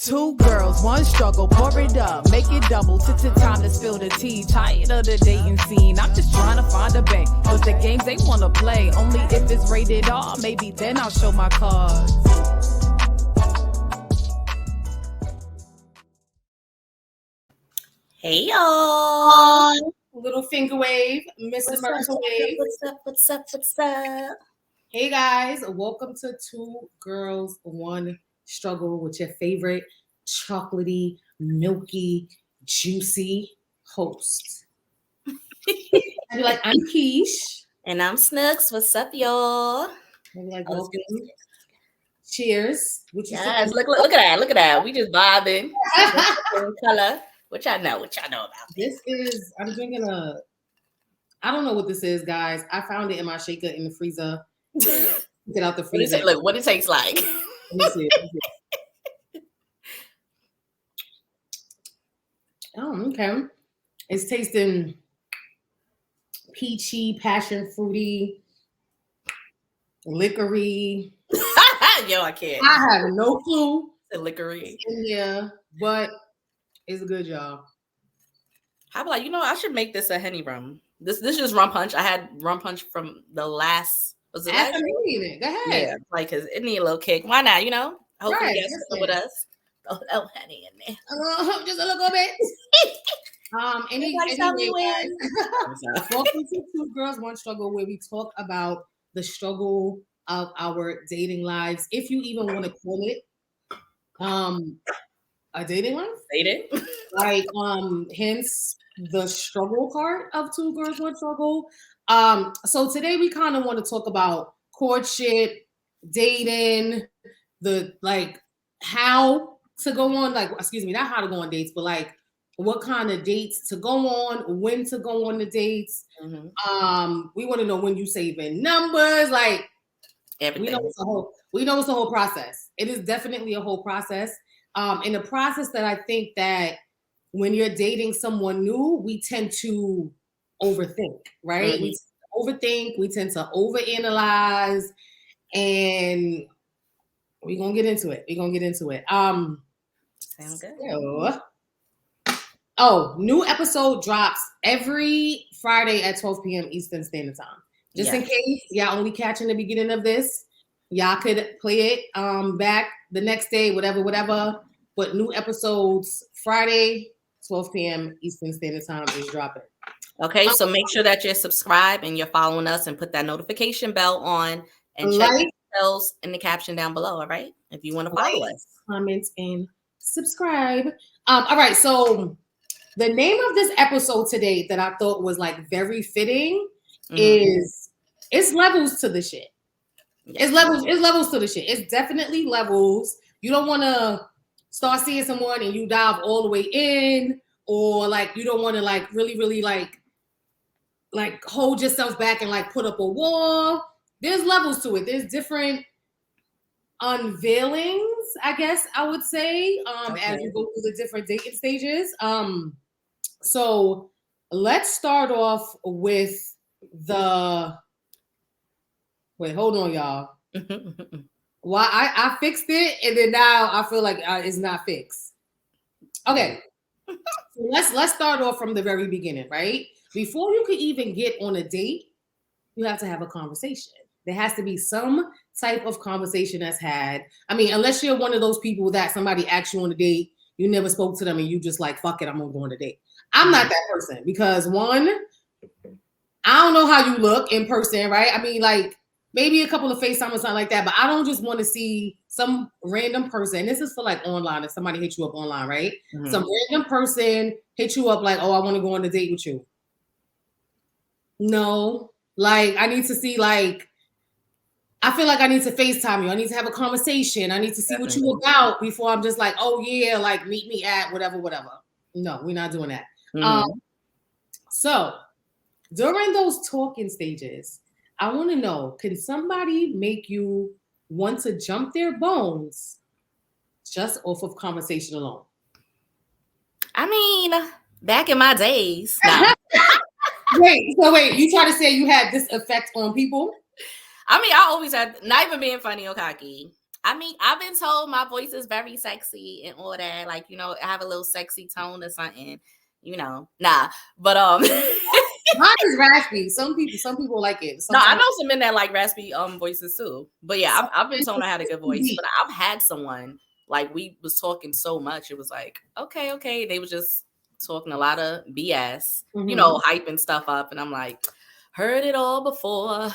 Two girls, one struggle, pour it up, make it double. Time to spill the tea. Tired of the dating scene. I'm just trying to find a bank with the games they wanna play. Only if it's rated R, maybe then I'll show my cards. Hey y'all. Little finger wave, Miss America Wave. What's up? Hey guys, welcome to Two Girls, One Struggle with your favorite chocolatey, milky, juicy host. I'd be like, I'm Keish. And I'm Snooks. What's up, y'all? I'd be like, welcome. Cheers. Yes, look at that. We just vibing. Color. What y'all know about this? I'm drinking I don't know what this is, guys. I found it in my shaker in the freezer. Get out the freezer. What it tastes like. Let me see. Oh, okay. It's tasting peachy, passion fruity, liquory. Yo, I can't. I have no clue. The liquory. Yeah, but it's good, y'all. How about I should make this a Henny rum. This is rum punch. I had rum punch from the last. Was it last? Go ahead. Yeah, like because it need a little kick. Why not? Hopefully you guys with us. Throw a little Henny in there. Just a little bit. Anyway, guys. Welcome to Two Girls, One Struggle, where we talk about the struggle of our dating lives, if you even want to call it a dating life. Dating? Like, hence the struggle part of Two Girls, One Struggle. So today we kind of want to talk about courtship, dating, how to go on, not how to go on dates, but what kind of dates to go on, when to go on the dates. Mm-hmm. We want to know when you saving numbers, everything. We know it's a whole process. It is definitely a whole process. In a process that I think that when you're dating someone new, we tend to overthink, right? Mm-hmm. We tend to overanalyze, and we're gonna get into it. Sounds good. New episode drops every Friday at 12 p.m. Eastern Standard Time. Just in case y'all only catching the beginning of this, y'all could play it back the next day, whatever. But new episodes Friday, 12 p.m. Eastern Standard Time is dropping. Okay, so make sure that you're subscribed and you're following us and put that notification bell on and check the details in the caption down below, all right? If you want to follow us. Comment and subscribe. All right, so the name of this episode today that I thought was very fitting is it's levels to the shit. It's levels to the shit. It's definitely levels. You don't want to start seeing someone and you dive all the way in, or you don't want to really hold yourself back and put up a wall. There's levels to it. There's different unveilings, I guess I would say, as you go through the different dating stages. So let's start off with wait, hold on, y'all. Why I fixed it, and then now I feel like it's not fixed. Okay, so let's start off from the very beginning, right? Before you could even get on a date, you have to have a conversation. There has to be some type of conversation that's had. I mean, unless you're one of those people that somebody asks you on a date, you never spoke to them, and you just fuck it, I'm gonna go on a date. I'm not that person because one, I don't know how you look in person, right? I mean, maybe a couple of FaceTime or something like that, but I don't just want to see some random person. This is for online. If somebody hits you up online, right? Mm-hmm. Some random person hit you up I want to go on a date with you. No, I need to see I feel like I need to FaceTime you. I need to have a conversation. I need to see what you about before I'm just meet me at whatever. No, we're not doing that. Mm-hmm. So during those talking stages, I want to know, can somebody make you want to jump their bones just off of conversation alone? I mean, back in my days. Wait, you try to say you had this effect on people? I mean, I always had, not even being funny or cocky, I mean, I've been told my voice is very sexy and all that. Like, you know, I have a little sexy tone or something. You know, nah. But mine is raspy. Some people like it. No, I know some men that like raspy voices too. But yeah, I've been told I had a good voice. But I've had someone like we was talking so much, it was like, okay. They was just talking a lot of BS, you know, hyping stuff up, and I'm like, heard it all before.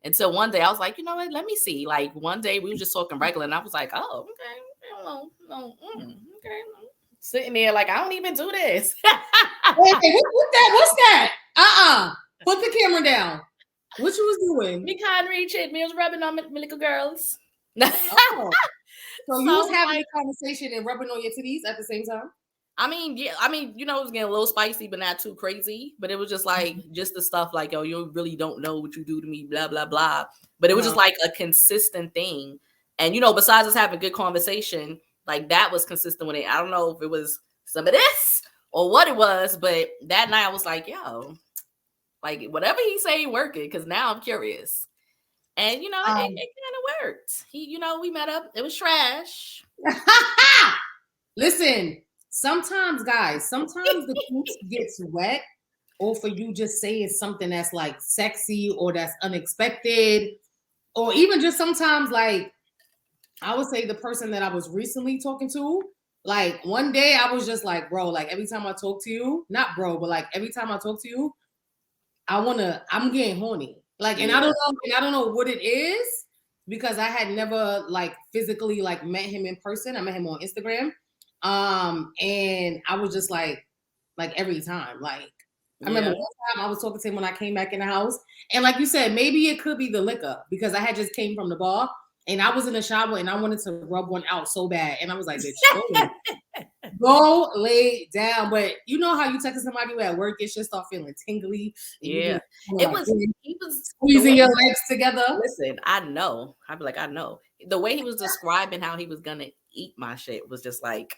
Until one day I was like, you know what? Let me see. Like one day we were just talking regular, and I was like, oh, okay, no, okay. Sitting there like I don't even do this. Wait, what's that? Put the camera down. What you was doing? Me can't reach it. Me was rubbing on my little girls. Oh. So you was having a conversation and rubbing on your titties at the same time? I mean, yeah. I mean, you know, it was getting a little spicy, but not too crazy. But it was just like just the stuff like, yo, you really don't know what you do to me, blah blah blah. But it was just like a consistent thing. And you know, besides us having good conversation, like that was consistent with it. I don't know if it was some of this or what it was, but that night I was like, yo, like whatever he say, work it, because now I'm curious. And you know, it kind of worked. You know, we met up. It was trash. Listen, sometimes, guys, the cooch gets wet, or for you just saying something that's like sexy or that's unexpected, or even just sometimes like I would say the person that I was recently talking to, like one day I was just like, bro, like every time I talk to you, not bro, but like every time I talk to you, I'm getting horny. Like, and I don't know what it is because I had never like physically like met him in person. I met him on Instagram. And I was just like every time, like I remember one time I was talking to him when I came back in the house, and like you said, maybe it could be the liquor because I had just came from the bar and I was in the shower and I wanted to rub one out so bad, and I was like, bitch, go lay down. But you know how you text somebody at work, it should start feeling tingly. Yeah, he was squeezing your legs together. Listen, I know. I'd be like, I know. The way he was describing how he was gonna eat my shit was just like,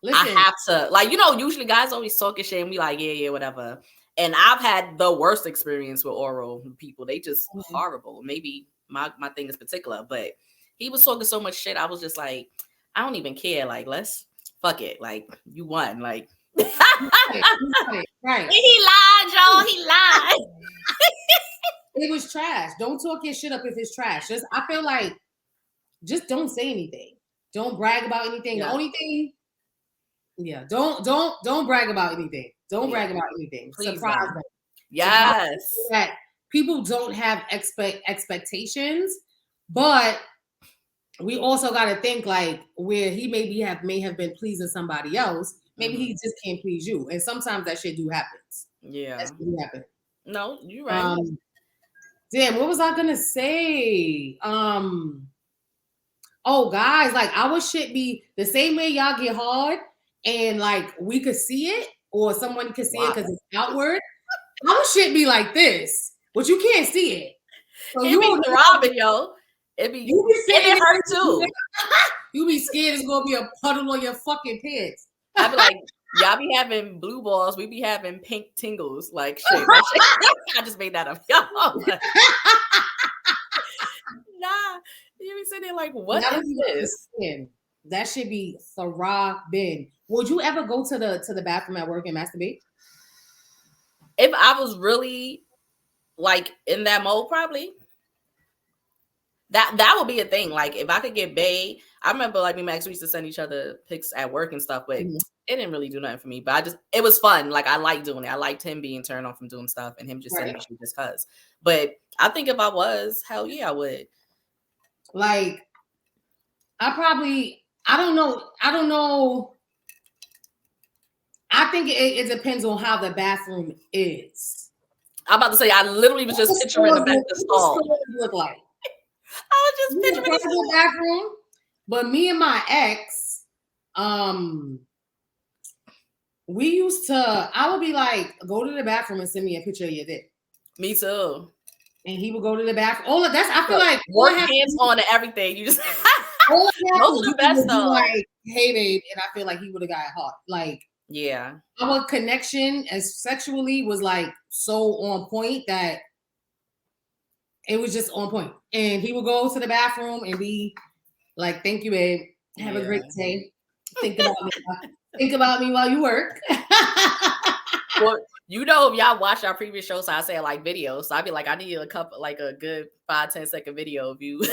listen, I have to, like, you know, usually guys always talking shit and be like, yeah, whatever. And I've had the worst experience with oral people. They just horrible. Maybe my thing is particular, but he was talking so much shit. I was just like, I don't even care. Like, let's fuck it. Like, you won. Like, right. He lied, y'all. He lied. It was trash. Don't talk your shit up if it's trash. I feel like, just don't say anything. Don't brag about anything. Yeah. The only thing, don't brag about anything. Don't brag about anything. Please surprise them. Yes. That people don't have expectations, but we also got to think like where he may have been pleasing somebody else. Maybe he just can't please you, and sometimes that shit do happens. Yeah, that do happen. No, you're right. Damn, what was I gonna say? Oh, guys, like our shit be the same way y'all get hard, and like we could see it, or someone could see it because it's outward. Our shit be like this, but you can't see it. So you be throbbing, yo. It hurt too. You be scared it's gonna be a puddle on your fucking pants. I be like, y'all be having blue balls, we be having pink tingles. Like shit. I just made that up, y'all. Nah, you be sitting there like, what is this? That should be throbbing. Would you ever go to the bathroom at work and masturbate? If I was really like in that mode, probably. That would be a thing. Like if I could get bae, I remember like me and Max, we used to send each other pics at work and stuff, but it didn't really do nothing for me. But it was fun. Like I liked doing it. I liked him being turned on from doing stuff and him just sending me shit just cause. But I think if I was, hell yeah, I would. Like I don't know. I think it depends on how the bathroom is. I'm about to say, I literally was just picturing the back of the stall. What does it look like? I was just picturing the bathroom. But me and my ex, we used to, I would be like, go to the bathroom and send me a picture of your dick. Me too. And he would go to the bathroom. Oh, I feel like work hands on to everything. You just those are the best though. Like, hey babe, and I feel like he would have got hot. Like, yeah, our connection as sexually was like so on point that it was just on point. And he would go to the bathroom and be Like, thank you, babe. Have a great day. Think about me. Think about me while you work. Well, you know, if y'all watch our previous shows, I say like videos. So I'd be like, I need a couple, like a good 5-10 second video of you.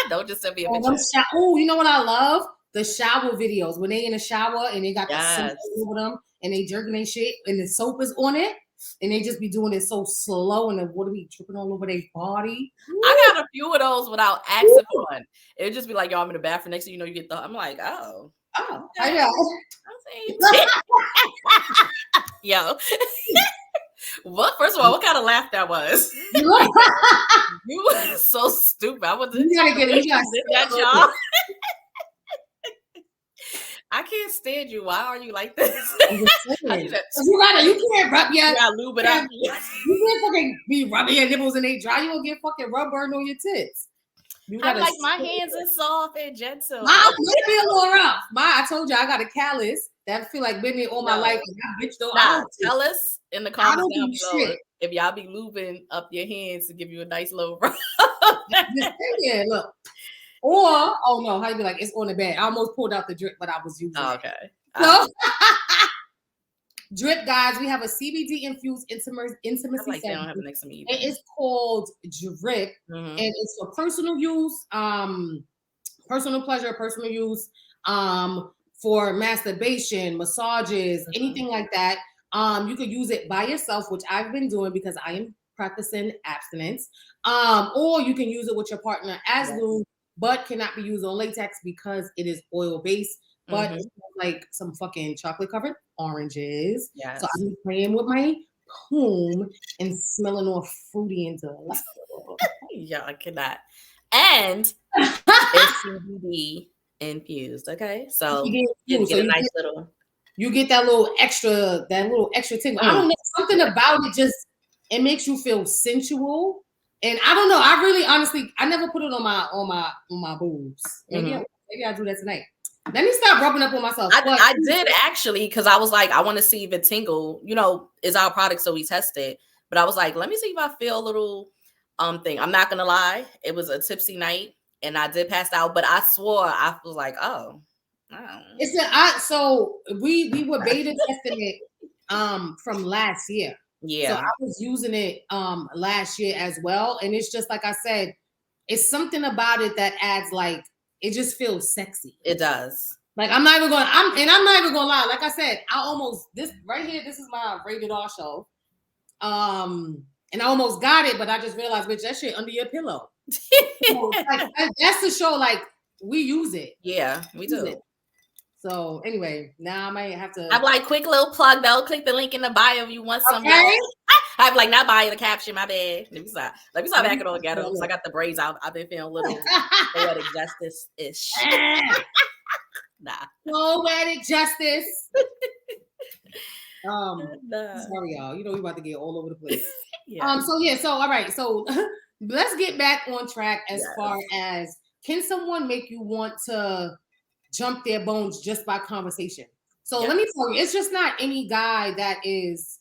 Don't just send me a picture. Oh, you know what I love? The shower videos when they in the shower and they got the soap over them and they jerking their shit and the soap is on it and they just be doing it so slow and the water be dripping all over their body. Woo. I got a few of those without asking for one. It would just be like, yo, I'm in the bathroom. Next thing you know, you get I'm like, oh. I know. Yo. Well, first of all, what kind of laugh that was? You were so stupid. I wasn't. You gotta get it. Y'all. I can't stand you. Why are you like this? You can't rub your. You gotta lube it up. You can't fucking be rubbing your nipples and they dry. You will get fucking rub burn on your tits. I'm like, my hands are soft and gentle. Mine might be a little rough. I told you I got a callus that feel like been there all my life. And bitch, tell us in the comments down below if y'all be lubing up your hands to give you a nice little rub. Yeah, look. Or no, how you be like, it's on the bed. I almost pulled out the drip, but I was using it. So, drip, guys, we have a CBD infused intimacy like they don't have an next to me. It is called Drip, and it's for personal use, personal pleasure, personal use, for masturbation, massages, anything like that. You could use it by yourself, which I've been doing because I am practicing abstinence. Or you can use it with your partner as lube, but cannot be used on latex because it is oil-based. But it's like some fucking chocolate-covered oranges. Yes. So I'm playing with my comb and smelling all fruity and delightful. Yeah, I cannot. And it's CBD infused. Okay, so you get a nice little. You get that little extra tingle. I don't know, something about it just it makes you feel sensual. And I don't know. I really, honestly, I never put it on my boobs. Maybe I'll do that tonight. Let me stop rubbing up on myself. I did actually, because I was like, I want to see if it tingle. You know, is our product, so we tested. But I was like, let me see if I feel a little thing. I'm not gonna lie, it was a tipsy night, and I did pass out. But I swore I was like, oh. So we were beta testing it from last year. Yeah. So I was using it last year as well. And it's just like I said, it's something about it that adds like it just feels sexy. It does. Like I'm not even gonna lie. Like I said, this right here, this is my rated R show. And I almost got it, but I just realized, bitch, that shit under your pillow. So, that's the show, like we use it. Yeah, we do. So anyway, now I might have to. I'm like, quick little plug though. Click the link in the bio if you want some. I'm like, not bio, the caption. My bad. Let me stop back it all together. So I got the braids out. I've been feeling a little poetic justice ish. Nah. Poetic justice. Sorry, y'all. You know we about to get all over the place. So all right. So let's get back on track as far as can someone make you want to jump their bones just by conversation? So let me tell you, it's just not any guy that is.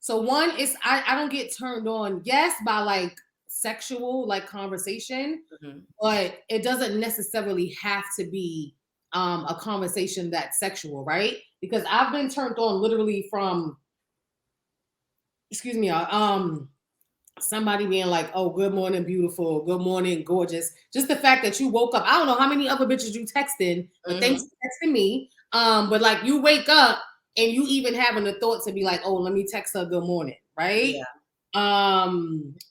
So one is I don't get turned on, by like sexual like conversation, but it doesn't necessarily have to be a conversation that's sexual, right? Because I've been turned on literally from, somebody being like, oh, good morning, beautiful. Good morning, gorgeous. Just the fact that you woke up. I don't know how many other bitches you texted, but thanks for texting me. But like you wake up and you even having the thought to be like, oh, let me text her good morning, right? Yeah.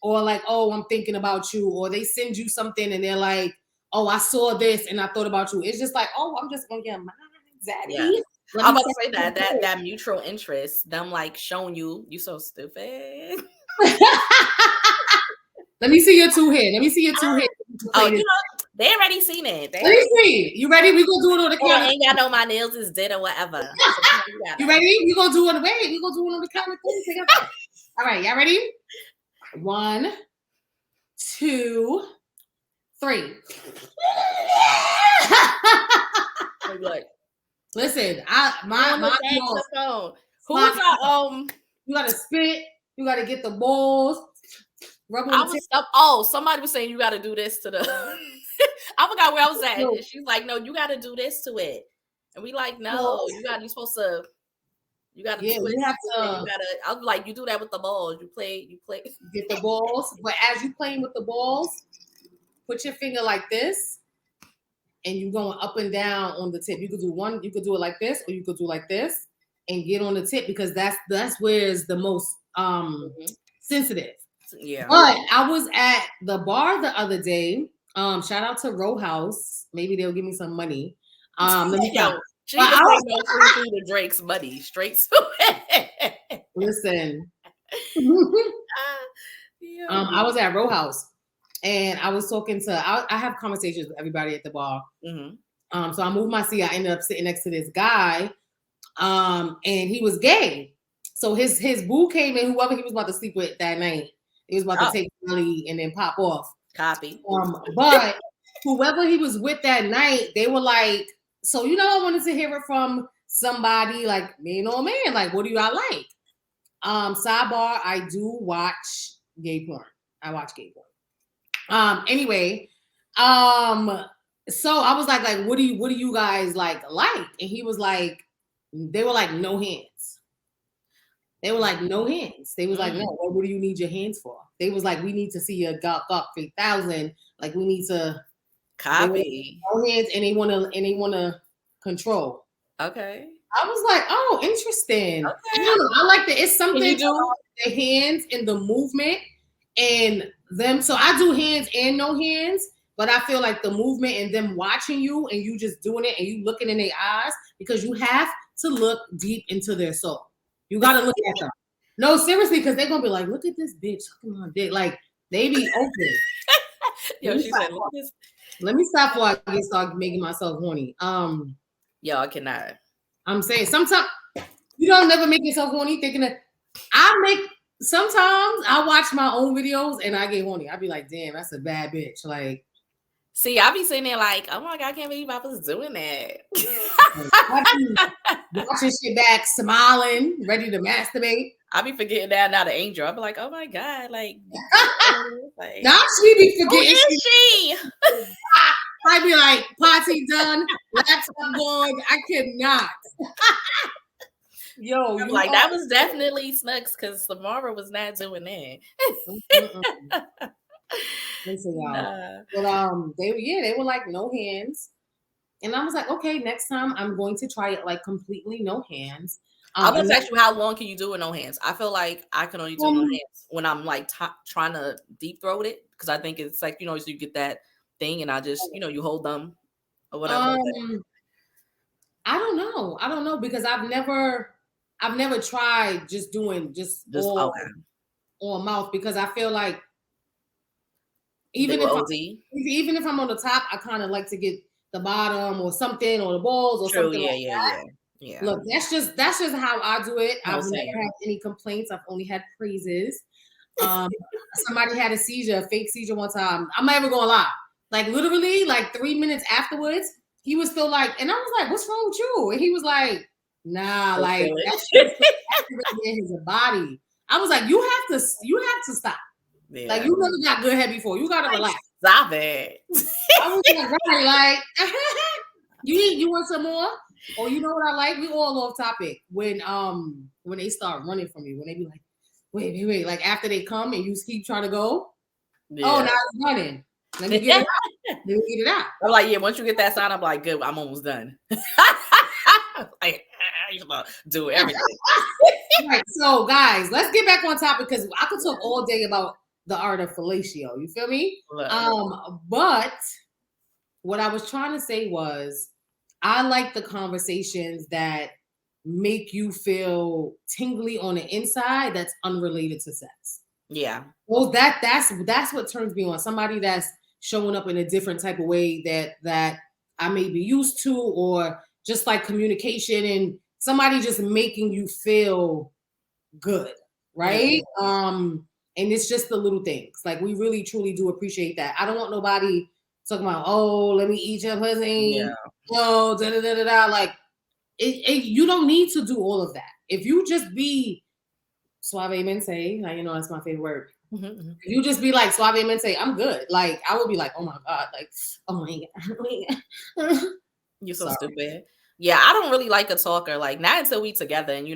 Or like, oh, I'm thinking about you. Or they send you something and they're like, oh, I saw this and I thought about you. It's just like, oh, I'm just gonna get mine, Zaddy. Yeah. I'm about to say that mutual interest, them like showing you so stupid. Let me see your two head. Oh, you know, they already seen it. Let me see. You ready? We gonna do it on the camera. Ain't got no my nails is dead or whatever. So you ready? We gonna do it on the camera. All right, y'all ready? 1, 2, 3. Listen, my phone. Who's our You gotta spit. You gotta get the balls. Somebody was saying you gotta do this to the. I forgot where I was at. And she's like, no, you got to do this to it. And we like, no, you're supposed to. You got to twist. You have to. I was like, you do that with the balls. You play. Get the balls, but as you playing with the balls, put your finger like this, and you're going up and down on the tip. You could do one. You could do it like this, or you could do like this, and get on the tip because that's where it's the most sensitive. Yeah. But I was at the bar the other day. Shout out to Row House. Maybe they'll give me some money. Let me go. She was no free food to Drake's money straight to it. Listen. I was at Row House and I was talking to I have conversations with everybody at the bar. Mm-hmm. So I moved my seat. I ended up sitting next to this guy. And he was gay. So his boo came in, whoever he was about to sleep with that night. He was about to take money and then pop off. Copy. But whoever he was with that night, they were like, so, I wanted to hear it from somebody like man or man. Like, what do y'all like? Sidebar, I do watch gay porn. I watch gay porn. Anyway, so I was like, what do you guys like? And he was like, they were like, no hands. They were like, no hands. They was like, no, what do you need your hands for? They was like, we need to see your gawk up 3,000. Like, we need to copy. No hands, and they wanna control. Okay. I was like, oh, interesting. Okay. I like that. It's something about the hands and the movement and them. So I do hands and no hands, but I feel like the movement and them watching you and you just doing it and you looking in their eyes because you have to look deep into their soul. You got to look at them. No, seriously, because they're going to be like, look at this bitch. Come on, dick. Like, they be open. Yo, she said, let me stop before I start making myself horny. Yo, I cannot. I'm saying sometimes you don't never make yourself horny thinking that sometimes I watch my own videos and I get horny. I be like, damn, that's a bad bitch. Like, see, I be sitting there like, oh my God, I can't believe I was doing that. Watching shit back, smiling, ready to masturbate. I be forgetting that now the angel. I be like, oh my God, like now she be forgetting. Who is she? I be like, party done, laptop going. I cannot. Yo, I'm like, that was definitely Snooks because Samara was not doing that. Listen, y'all. But they were like no hands. And I was like, okay, next time I'm going to try it like completely no hands. I was ask you, how long can you do it no hands? I feel like I can only do no hands when I'm like trying to deep throat it because I think it's like, so you get that thing and I just, you hold them or whatever. I don't know because I've never tried just doing all mouth because I feel like even if I'm on the top, I kind of like to get the bottom or something or the balls or something like that. Yeah. Look, that's just how I do it. I've never had any complaints. I've only had praises. Somebody had a fake seizure one time. I'm not even gonna lie. Like literally, like 3 minutes afterwards, he was still like, and I was like, "What's wrong with you?" And he was like, "Nah, like that's in his body." I was like, "You have to stop. Yeah. Like you never got good head before. You gotta relax. Stop it." I was like, right, like you want some more? Or you know what I like? We all off topic when they start running from you, when they be like, wait, like after they come and you keep trying to go. Yeah. Oh, now it's running. Let me get it out. Let me get it out. I'm like, yeah, once you get that sign, I'm like, good, I'm almost done. Like, you about to do everything. Right. So guys, let's get back on topic because I could talk all day about the art of fellatio. You feel me? But what I was trying to say was I like the conversations that make you feel tingly on the inside that's unrelated to sex. Yeah. Well, that's what turns me on. Somebody that's showing up in a different type of way that I may be used to, or just like communication and somebody just making you feel good, right? Mm-hmm. And it's just the little things. Like we really truly do appreciate that. I don't want nobody talking about, oh, let me eat your pussy. Yeah. Oh, da da da da da. Like you don't need to do all of that. If you just be suavemente, now you know that's my favorite word. Mm-hmm. You just be like suavemente, I'm good. Like I would be like, oh my god, like oh my god. You're so Sorry. stupid. Yeah, I don't really like a talker. Like not until we together and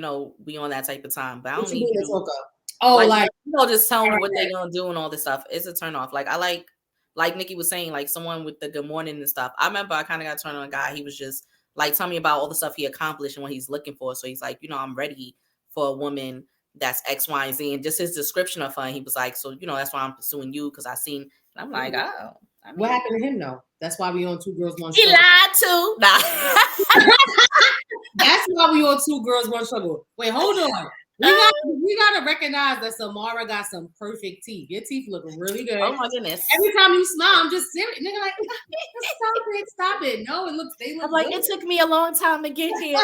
we on that type of time. But I What don't you need mean a you. talker? Oh, like Just tell me what they gonna do and all this stuff. It's a turn off. Like I like Nikki was saying, like someone with the good morning and stuff. I remember I kind of got turned on a guy. He was just like, tell me about all the stuff he accomplished and what he's looking for. So he's like, I'm ready for a woman that's X, Y, and Z. And just his description of her, he was like, so that's why I'm pursuing you because I seen. And I'm like, oh. I mean, what happened to him though? That's why we on Two Girls One Struggle. He lied too. Nah. That's why we on Two Girls One Struggle. Wait, hold on. We gotta recognize that Samara got some perfect teeth. Your teeth look really good. Oh my goodness! Every time you smile, I'm just serious. Nigga, like, stop it. No, they look. I'm like, good. It took me a long time to get here.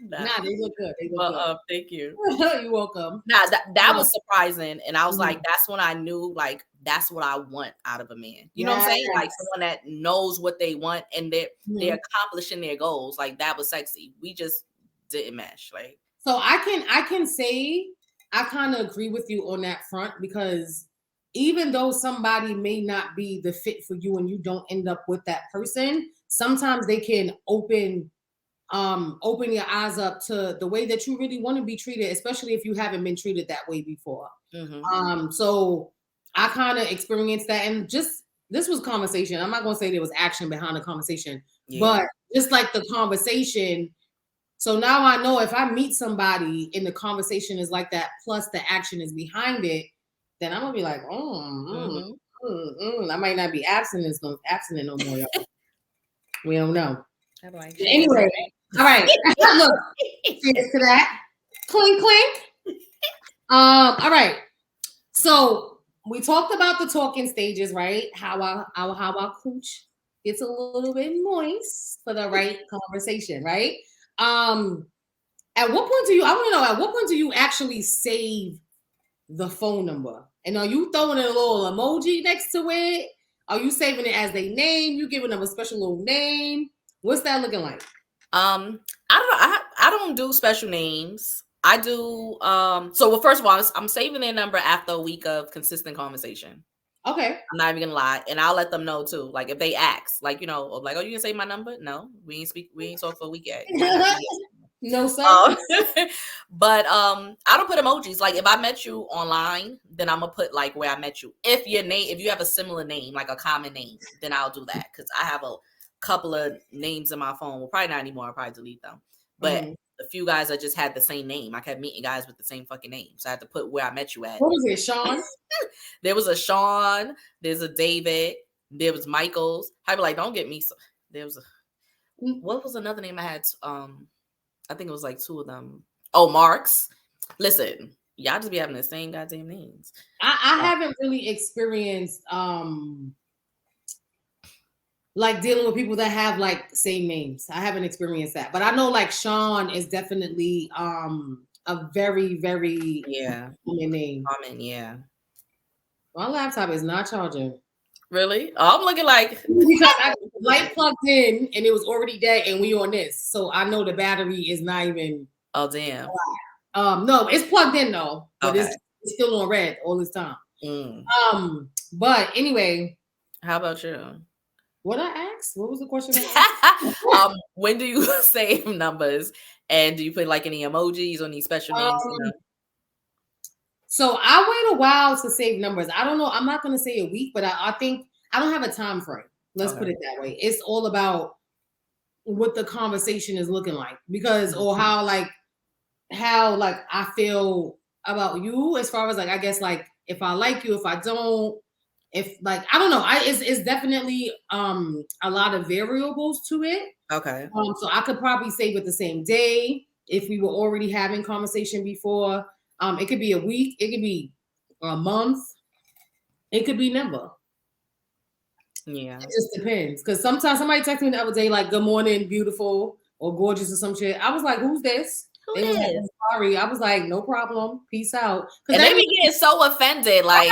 Nah, they look good. They look good. Thank you. You're welcome. Nah, that was surprising, and I was like, that's when I knew, like, that's what I want out of a man. You know what I'm saying? Like someone that knows what they want and they're accomplishing their goals. Like that was sexy. We just didn't mesh. Like. So I can say I kind of agree with you on that front because even though somebody may not be the fit for you and you don't end up with that person, sometimes they can open your eyes up to the way that you really want to be treated, especially if you haven't been treated that way before. Mm-hmm. So I kind of experienced that, and just this was conversation. I'm not gonna say there was action behind the conversation, but just like the conversation. So now I know if I meet somebody and the conversation is like that, plus the action is behind it, then I'm gonna be like, I might not be abstinent no more, y'all. We don't know. Anyway, all right. Look, cheers to that. Clink, clink. All right. So we talked about the talking stages, right? How our cooch gets a little bit moist for the right conversation, right? At what point do you actually save the phone number? And are you throwing a little emoji next to it? Are you saving it as a name? You giving them a special little name? What's that looking like? I don't do special names. I do. So first of all, I'm saving their number after a week of consistent conversation. Okay. I'm not even gonna lie, and I'll let them know too. Like if they ask, like oh, you can say my number? No, we ain't talk for a week yet. No, sir. But I don't put emojis. Like if I met you online, then I'm gonna put like where I met you. If you have a similar name, like a common name, then I'll do that because I have a couple of names in my phone. Well, probably not anymore. I'll probably delete them. But a few guys that just had the same name. I kept meeting guys with the same fucking name. So I had to put where I met you at. What was it, Sean? There was a Sean. There's a David. There was Michael's. I'd be like, don't get me. There was what was another name I had? I think it was like two of them. Oh, Marks. Listen, y'all just be having the same goddamn names. I haven't really experienced like dealing with people that have like same names. I haven't experienced that, but I know like Sean is definitely a very, very common name. Common, yeah. My laptop is not charging. Really? Oh, I'm looking like because I light plugged in and it was already dead, and we on this, so I know the battery is not even. Oh damn. No, it's plugged in though, but it's still on red all this time. But anyway, how about you? What I asked? What was the question? When do you save numbers, and do you put like any emojis or any special names? So I wait a while to save numbers. I don't know. I'm not going to say a week, but I think I don't have a time frame. Let's put it that way. It's all about what the conversation is looking like, because or how I feel about you as far as like, I guess like if I like you, if I don't, if like I don't know. It's definitely a lot of variables to it. Okay. So I could probably save it the same day if we were already having conversation before. It could be a week, it could be a month, it could be never. Yeah. It just depends. Because sometimes somebody texted me the other day, like, good morning, beautiful, or gorgeous, or some shit. I was like, who's this? Who is? Like, sorry. I was like, no problem. Peace out. And they be getting so offended. Like,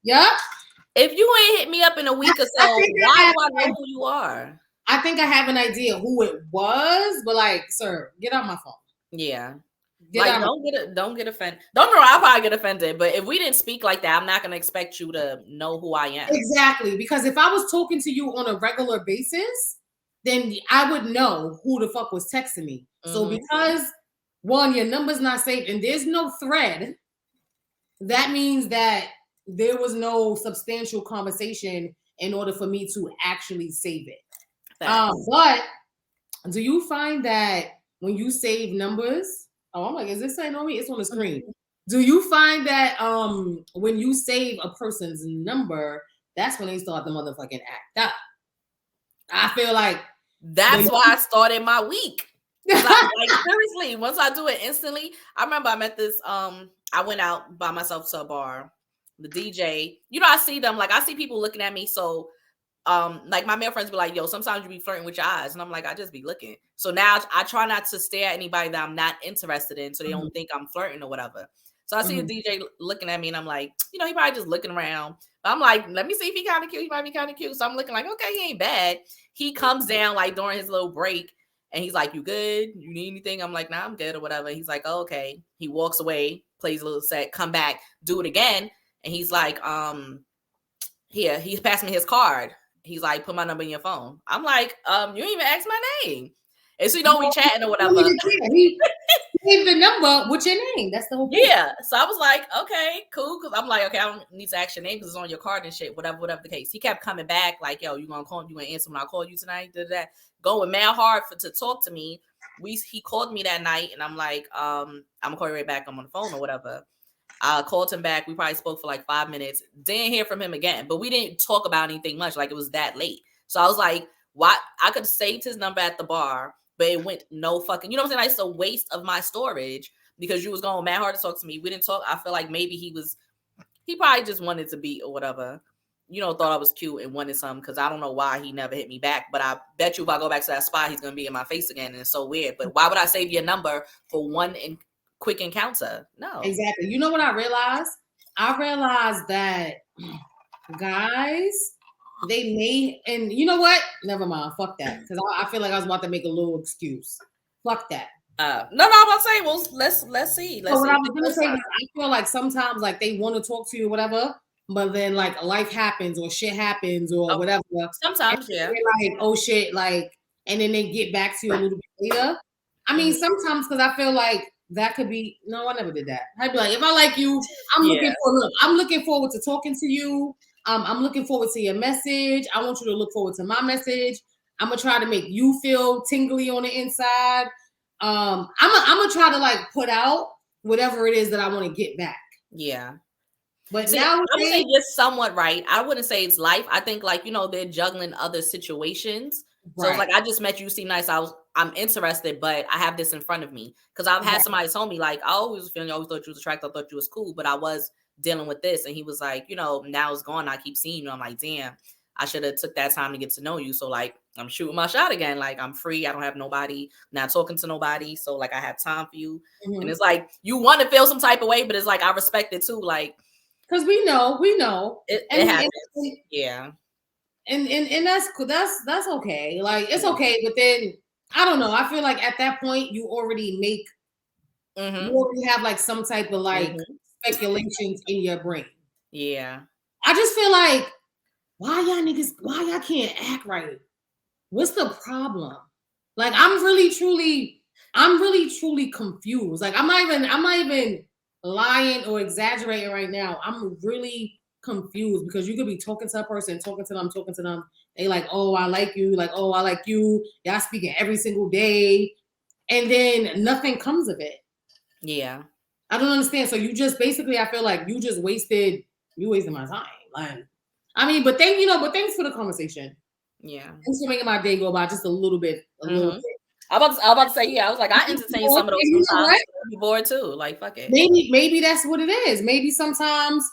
yeah. If you ain't hit me up in a week or so, why do I know who you are? I think I have an idea who it was, but like, sir, get out my phone. Yeah. Like, don't get offended. Don't know. I'll probably get offended, but if we didn't speak like that, I'm not gonna expect you to know who I am. Exactly, because if I was talking to you on a regular basis, then I would know who the fuck was texting me. So because one, your number's not saved and there's no thread, that means that there was no substantial conversation in order for me to actually save it. But do you find that when you save numbers? Oh, I'm like, is this saying on me? It's on the screen. Do you find that when you save a person's number, that's when they start the motherfucking act up? I feel like that's why I started my week. Like, seriously, once I do it instantly, I remember I met this. I went out by myself to a bar. The DJ, I see them. Like, I see people looking at me. So, like my male friends be like, yo, sometimes you be flirting with your eyes. And I'm like, I just be looking. So now I try not to stare at anybody that I'm not interested in so they don't think I'm flirting or whatever. So I see a DJ looking at me and I'm like, he probably just looking around. But I'm like, let me see if he kind of cute. He might be kind of cute. So I'm looking like, okay, he ain't bad. He comes down like during his little break and he's like, you good? You need anything? I'm like, nah, I'm good or whatever. He's like, oh, okay. He walks away, plays a little set, come back, do it again. And he's like, here, he's passed me his card. He's like, put my number in your phone. I'm like, you didn't even ask my name. And so we chatting or whatever. He gave the number with your name. That's the whole point. Yeah. So I was like, okay, cool. Cause I'm like, okay, I don't need to ask your name because it's on your card and shit, whatever the case. He kept coming back like, yo, you gonna call? You gonna answer when I call you tonight? That going mad hard to talk to me. He called me that night and I'm like, I'm gonna call you right back. I'm on the phone or whatever. I called him back. We probably spoke for like 5 minutes. Didn't hear from him again, but we didn't talk about anything much. Like, it was that late. So I was like, why? I could have saved his number at the bar, but it went no fucking, what I'm saying? Like, it's a waste of my storage because you was going mad hard to talk to me. We didn't talk. I feel like maybe he probably just wanted to be or whatever. Thought I was cute and wanted something because I don't know why he never hit me back. But I bet you if I go back to that spot, he's going to be in my face again. And it's so weird. But why would I save your number for one quick encounter? No. Exactly. You know what I realized? I realized that guys, they may, and you know what? Never mind. Fuck that. Because I feel like I was about to make a little excuse. Fuck that. No, I'm about to say, well, let's see. So what I was gonna say is I feel like sometimes like they want to talk to you or whatever, but then like life happens or shit happens or whatever. Sometimes, yeah. Like, oh shit, like, and then they get back to you a little bit later. I mean, sometimes because I feel like that could be no, I never did that. I'd be like, if I like you, I'm looking forward to talking to you. I'm looking forward to your message. I want you to look forward to my message. I'm gonna try to make you feel tingly on the inside. I'm gonna try to like put out whatever it is that I want to get back. Yeah. But now I would say you're somewhat right. I wouldn't say it's life. I think like, they're juggling other situations. So it's like, I just met you, seem nice. I'm interested, but I have this in front of me. Because I've had somebody tell me like, I always thought you was attractive. I thought you was cool, but I was dealing with this. And he was like, now it's gone. I keep seeing you. I'm like, damn, I should have took that time to get to know you. So like, I'm shooting my shot again. Like, I'm free. I don't have nobody, not talking to nobody. So like, I have time for you. And it's like, you want to feel some type of way, but it's like, I respect it too. Like, because we know it happens. Yeah. And that's okay. Like, it's okay. But then I don't know. I feel like at that point you already you already have like some type of like speculations in your brain. Yeah. I just feel like, why y'all can't act right? What's the problem? Like, I'm really truly confused. Like, I'm not even lying or exaggerating right now. I'm really confused because you could be talking to a person, talking to them. They like, oh, I like you. Like, oh, I like you. Y'all speaking every single day. And then nothing comes of it. Yeah. I don't understand. So you just basically, I feel like you wasted my time. Like, I mean, but thanks for the conversation. Yeah. Thanks for making my day go by just a little bit. I'm about to say, yeah, I was like, I entertain some of those sometimes. I'd be bored too. Like, fuck it. Maybe that's what it is. Maybe sometimes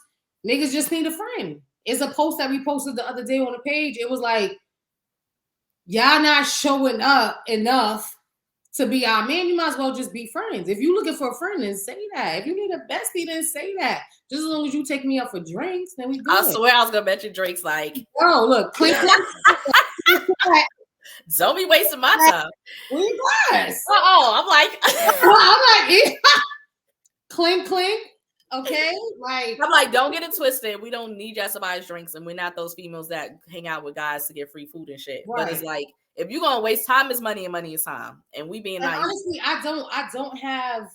niggas just need a friend. It's a post that we posted the other day on the page. It was like, y'all not showing up enough to be our man. You might as well just be friends. If you're looking for a friend, then say that. If you need a bestie, then say that. Just as long as you take me out for drinks, then we good. I swear I was gonna mention drinks. Like, oh, look, clink, Don't be wasting my time. We was. I'm like, I'm like, clink, clink. Okay, like I'm like, don't get it twisted. We don't need y'all somebody's drinks, and we're not those females that hang out with guys to get free food and shit. Right. But it's like, if you're gonna waste time is money and money is time, and we being nice. Honestly, I don't have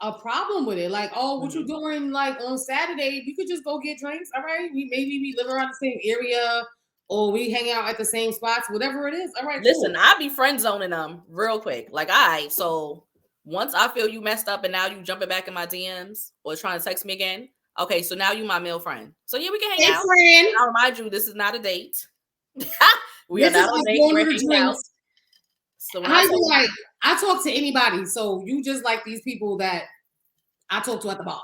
a problem with it. Like, oh, what you doing? Like on Saturday, we could just go get drinks. All right, we live around the same area, or we hang out at the same spots, whatever it is. All right, listen, cool. I be friend zoning them real quick. Like, all right, so once I feel you messed up and now you jumping back in my DMs or trying to text me again, okay, so now you my male friend. So yeah, we can hang out. Friend. I'll remind you, this is not a date. We are not on a date. We're hanging out. So I talk to anybody. So you just like these people that I talk to at the bar.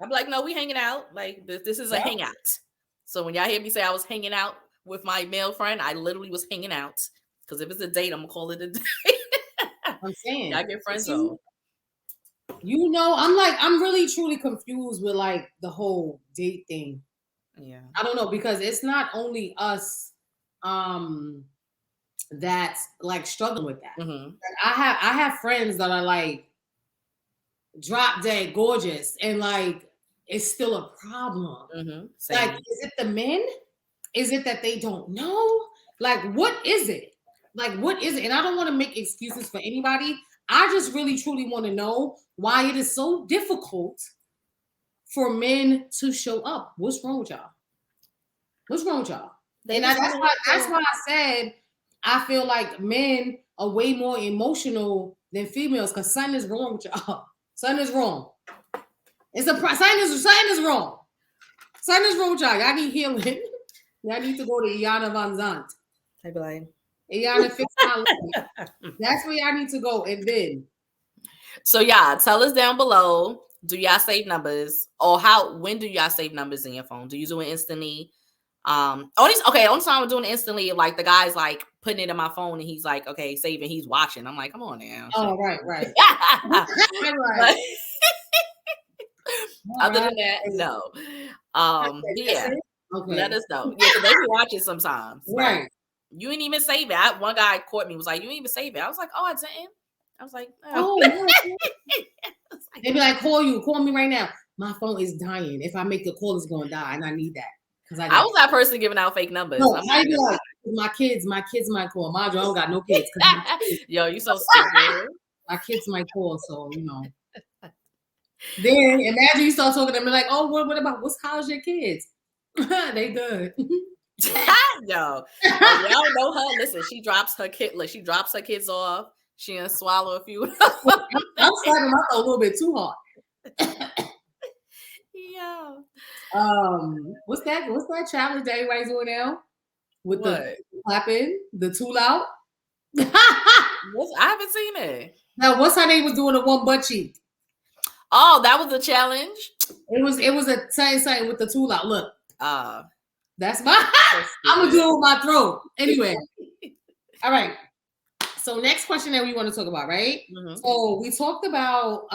I'm like, no, we hanging out. Like this is a hangout. So when y'all hear me say I was hanging out with my male friend, I literally was hanging out. Because if it's a date, I'm gonna call it a date. I'm saying I get friend zone. You know, I'm really truly confused with like the whole date thing. Yeah. I don't know, because it's not only us that's like struggling with that. Mm-hmm. Like, I have friends that are like drop dead gorgeous and like it's still a problem. Mm-hmm. Like, is it the men? Is it that they don't know? Like, what is it? Like, what is it? And I don't want to make excuses for anybody. I just really truly want to know why it is so difficult for men to show up. What's wrong with y'all? What's wrong with y'all? And that's why I said I feel like men are way more emotional than females, because something is wrong with y'all. Something is wrong. Something is wrong. Something is wrong with y'all. Y'all need healing. Y'all need to go to Iyanla Vanzant. I'd be like, Iyanla, fix my life. That's where y'all need to go. And then, so yeah, tell us down below. Do y'all save numbers, or when do y'all save numbers in your phone? Do you do it instantly? Only time I'm doing it instantly, like the guy's like putting it in my phone and he's like, okay, saving, he's watching. I'm like, come on now. Oh, right. Right. But, other than that, no. Yeah. Okay. Let us know. Yeah, because they be watching sometimes. Right. Like, you ain't even save it. One guy caught me, was like, you ain't even save it. I was like, oh, I didn't. I was like, oh. They be like, call me right now. My phone is dying. If I make the call, it's gonna die, and I need that. I was that person giving out fake numbers. No, I be like, my kids might call. Mind you, I don't got no kids. Yo, you so stupid. My kids might call, so you know. Then imagine you start talking to them and like, oh, what about how's your kids? They good. Yo, y'all know her. Listen, she drops her kids off. She done swallow a few. I'm starting out a little bit too hard. Yeah. What's that challenge that everybody's doing now? With what? The clapping, the too loud. I haven't seen it. Now, what's her name was doing the one butt cheek? Oh, that was the challenge. It was a something with the too loud. Look. That's my. I'm gonna do it with my throat. Anyway. All right. So next question that we want to talk about, right? Mm-hmm. So we talked about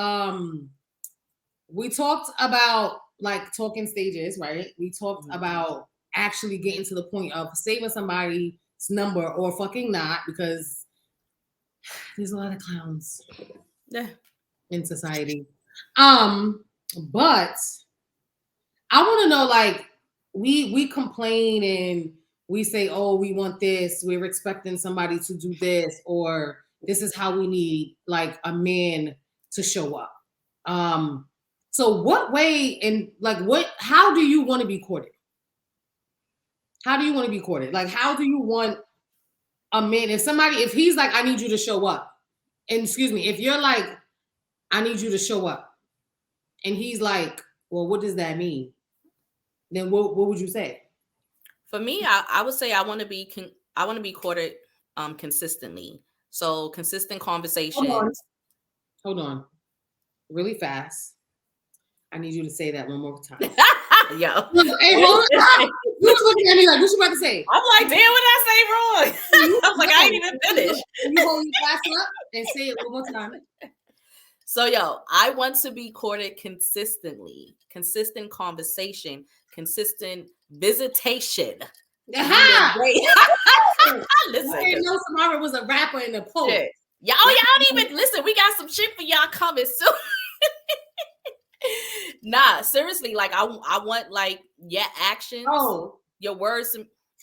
like talking stages, right? We talked about actually getting to the point of saving somebody's number or fucking not, because there's a lot of clowns in society. But I want to know, like, we complain and we say, oh, we want this, we're expecting somebody to do this, or this is how we need like a man to show up. So what way and like how do you want to be courted? How do you want to be courted? Like, how do you want a man, if he's like, I need you to show up, and if you're like, I need you to show up, and he's like, well, what does that mean? Then what would you say? For me, I would say I want to be courted consistently. So consistent conversations. Hold on. Really fast. I need you to say that one more time. Yo. Hey, you was looking at me like, what you about to say? I'm like, damn, what did I say wrong? I was like, I ain't even finished. You hold your glass up and say it one more time. So, yo, I want to be courted consistently. Consistent conversation, consistent visitation. Aha! Listen, I didn't know Samara was a rapper in the post. Shit. Y'all don't even listen. We got some shit for y'all coming soon. Nah, seriously, like I want like your actions, your words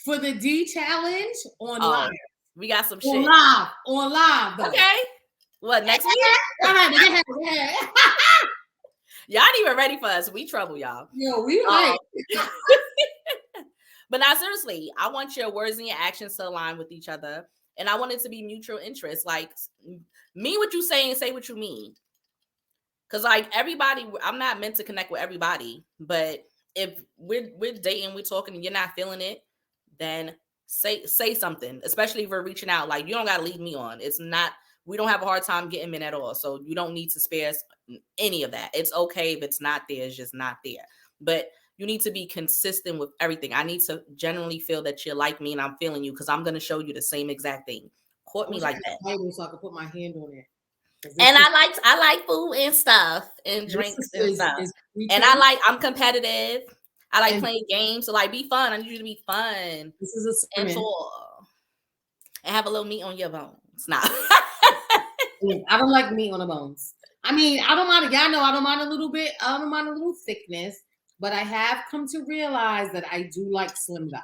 for the D challenge on live. We got some on shit on live. Though. Okay, what next week? All right, y'all ain't even ready for us. We trouble y'all. Yo, we like. But now, seriously, I want your words and your actions to align with each other, and I want it to be mutual interest. Like, mean what you say and say what you mean. Because like everybody, I'm not meant to connect with everybody, but if we're dating, we're talking, and you're not feeling it, then say something. Especially if we're reaching out. Like you don't gotta lead me on. It's not. We don't have a hard time getting men at all, so you don't need to spare us any of that. It's okay if it's not there. It's just not there. But you need to be consistent with everything. I need to generally feel that you're like me and I'm feeling you because I'm gonna show you the same exact thing. Court me like that. So I can put my hand on it. And I like food and stuff and drinks and stuff. And I'm competitive. I like playing games. So like be fun. I need you to be fun. This is a and have a little meat on your bones. Nah. I don't like meat on the bones. I mean, I don't mind. Y'all know I don't mind a little bit. I don't mind a little thickness. But I have come to realize that I do like slim guys.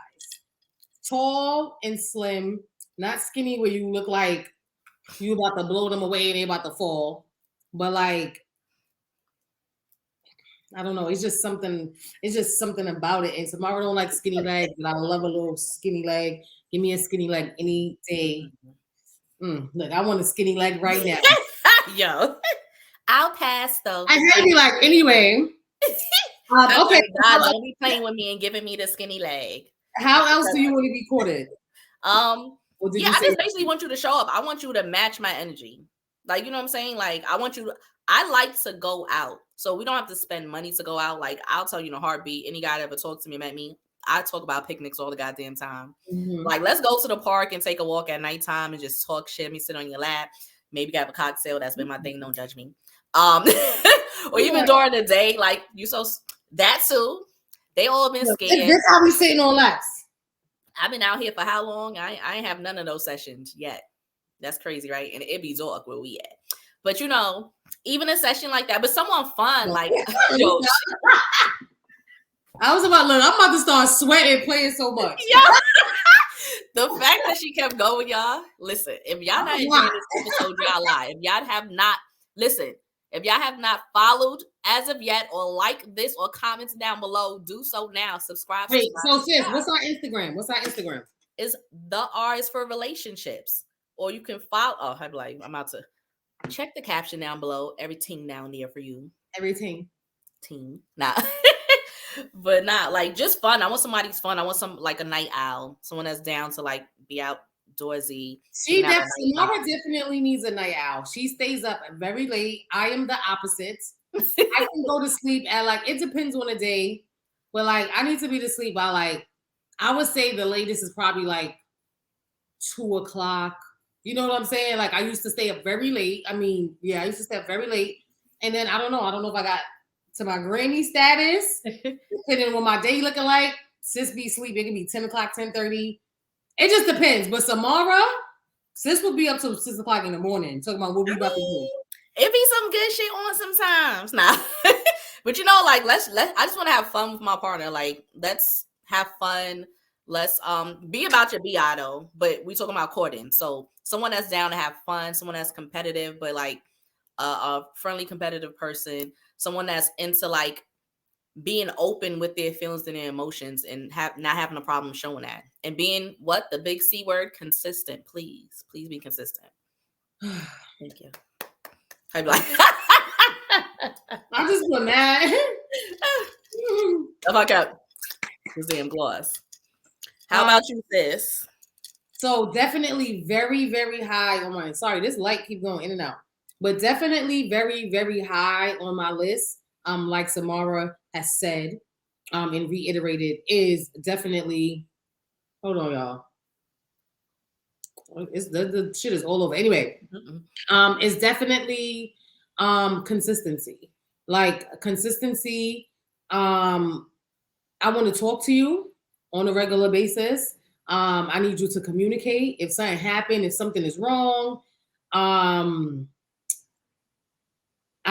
Tall and slim. Not skinny where you look like you about to blow them away and they about to fall. But like, I don't know. It's just something about it. And Samara don't like skinny legs, but I love a little skinny leg. Give me a skinny leg any day. Look, I want a skinny leg right now. Yo, I'll pass though. I had to be like, anyway. Okay. God, don't be playing with me and giving me the skinny leg. How else do you want to be courted? Yeah, I just basically want you to show up. I want you to match my energy. Like, you know what I'm saying? Like, I like to go out. So we don't have to spend money to go out. Like, I'll tell you in a heartbeat, any guy that ever talked to me, met me, I talk about picnics all the goddamn time. Mm-hmm. Like, let's go to the park and take a walk at nighttime and just talk shit. Me sit on your lap. Maybe have a cocktail. That's been my thing. Don't judge me. Or even during the day, like, that too. They all been scared. That's how we sitting on laps. I've been out here for how long? I ain't have none of those sessions yet. That's crazy, right? And it be dark where we at. But you know, even a session like that, but someone fun, like yo. I'm about to start sweating playing so much. Yeah. The fact that she kept going, y'all. Listen, if y'all not enjoying this episode, y'all lie. If y'all have not followed as of yet or like this or comments down below, do so now. Subscribe. Wait, so sis, what's our Instagram? Is the R is for relationships. Or you can follow. Oh, I'm about to check the caption down below. Everything down there for you. Everything. Team. Nah. But not like just fun. I want somebody's fun. I want some like a night owl. Someone that's down to like be outdoorsy. Samara definitely needs a night owl. She stays up very late. I am the opposite. I can go to sleep at it depends on the day, but like I need to be to sleep by I would say the latest is probably 2:00. You know what I'm saying? Like I used to stay up very late. I used to stay up very late, and then I don't know if I got to my granny status, depending on what my day looking like. Sis be sleeping. It can be 10:00, 10:30. It just depends. But Samara, sis will be up till 6:00 in the morning talking about what we about to do. It be some good shit on sometimes. Nah. But you know, like I just want to have fun with my partner. Like, let's have fun. Let's be about your BI though. But we talking about courting. So someone that's down to have fun, someone that's competitive, but like a friendly, competitive person, someone that's into like being open with their feelings and their emotions and not having a problem showing that. And being the big C word, consistent. Please be consistent. Thank you. I'd be like, I'm just so mad. The fuck up. Museum gloss. How about you, sis? So definitely very, very high on my. Sorry, this light keeps going in and out. But definitely very, very high on my list. Like Samara has said, and reiterated, is definitely. Hold on, y'all. It's the shit is all over. Anyway, it's definitely consistency. Like consistency. I want to talk to you. on a regular basis. I need you to communicate if something happened, if something is wrong. I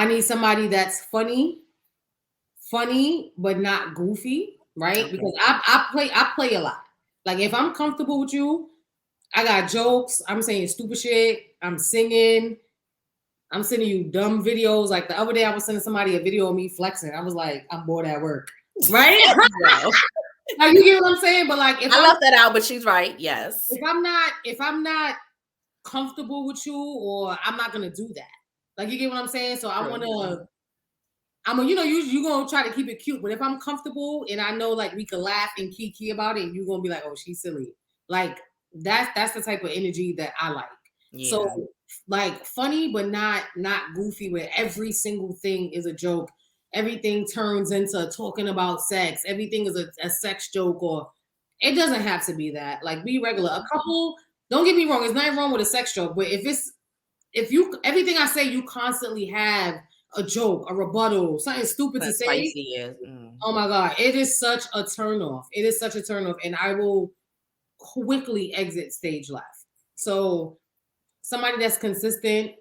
need somebody that's funny but not goofy, right? Okay. Because I play a lot. Like if I'm comfortable with you, I got jokes. I'm saying stupid shit. I'm singing. I'm sending you dumb videos. Like the other day, I was sending somebody a video of me flexing. I was like, I'm bored at work, right? Wow. Like you get what I'm saying? But like, if I left that out, but she's right. Yes. if I'm not comfortable with you, or I'm not gonna do that. Like you get what I'm saying? So I'm gonna, you gonna try to keep it cute. But if I'm comfortable and I know like we can laugh and kiki about it, you're gonna be like, oh, she's silly. Like that's the type of energy that I like. Yeah. So like funny, but not goofy, where every single thing is a joke. Everything turns into talking about sex. Everything is a sex joke, or it doesn't have to be that. Like be regular. A couple, don't get me wrong, there's nothing wrong with a sex joke, but if you everything I say, you constantly have a joke, a rebuttal, something stupid to say. Spicy is. Oh my God, it is such a turnoff. It is such a turnoff, and I will quickly exit stage left. So somebody that's consistent,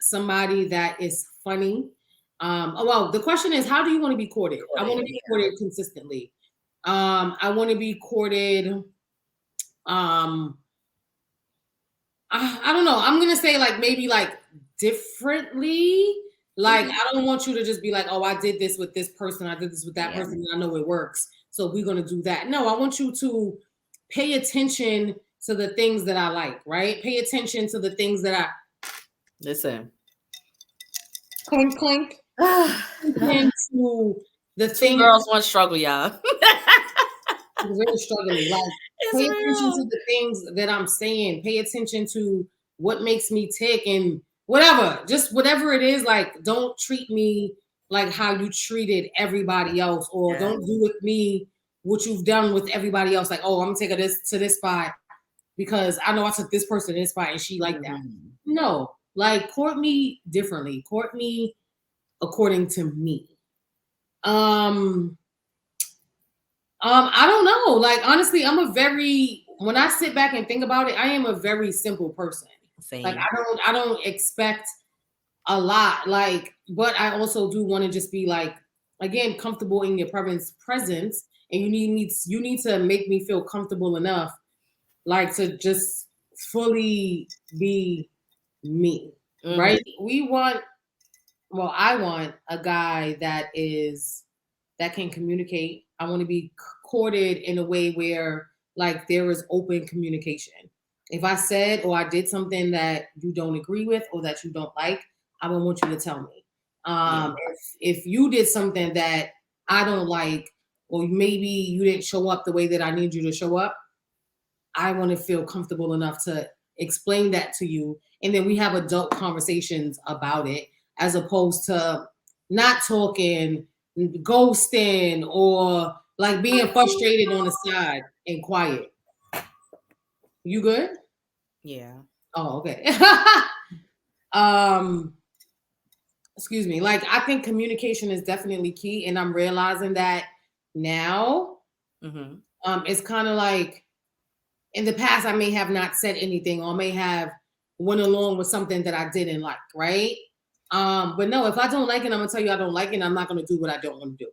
somebody that is funny. Well, the question is, how do you want to be courted? I want to be courted consistently. I want to be courted. I don't know. I'm gonna say like maybe like differently. Like I don't want you to just be like, oh, I did this with this person, I did this with that person, and I know it works, so we're gonna do that. No, I want you to pay attention to the things that I like, right? Pay attention to the things that I listen. Clink clink. Into the thing. Girls want struggle, y'all. Really struggling. Like pay attention to the things that I'm saying. Pay attention to what makes me tick and whatever. Just whatever it is. Like don't treat me like how you treated everybody else, or don't do with me what you've done with everybody else. Like, oh, I'm gonna take her to this spot because I know I took this person to this spot and she liked that. No, like court me differently. Court me according to me. I don't know. Like honestly, when I sit back and think about it, I am a very simple person. Same. Like I don't expect a lot. Like, but I also do want to just be like, again, comfortable in your presence, and you need to make me feel comfortable enough, like to just fully be me. Right? I want a guy that can communicate. I want to be courted in a way where like there is open communication. If I said or I did something that you don't agree with or that you don't like, I don't want you to tell me. If you did something that I don't like, or maybe you didn't show up the way that I need you to show up, I want to feel comfortable enough to explain that to you. And then we have adult conversations about it, as opposed to not talking, ghosting, or like being frustrated on the side and quiet. You good? Yeah. Oh, okay. Excuse me. Like I think communication is definitely key, and I'm realizing that now. It's kind of like in the past I may have not said anything, or may have went along with something that I didn't like, right? But no, if I don't like it, I'm gonna tell you I don't like it, and I'm not gonna do what I don't want to do.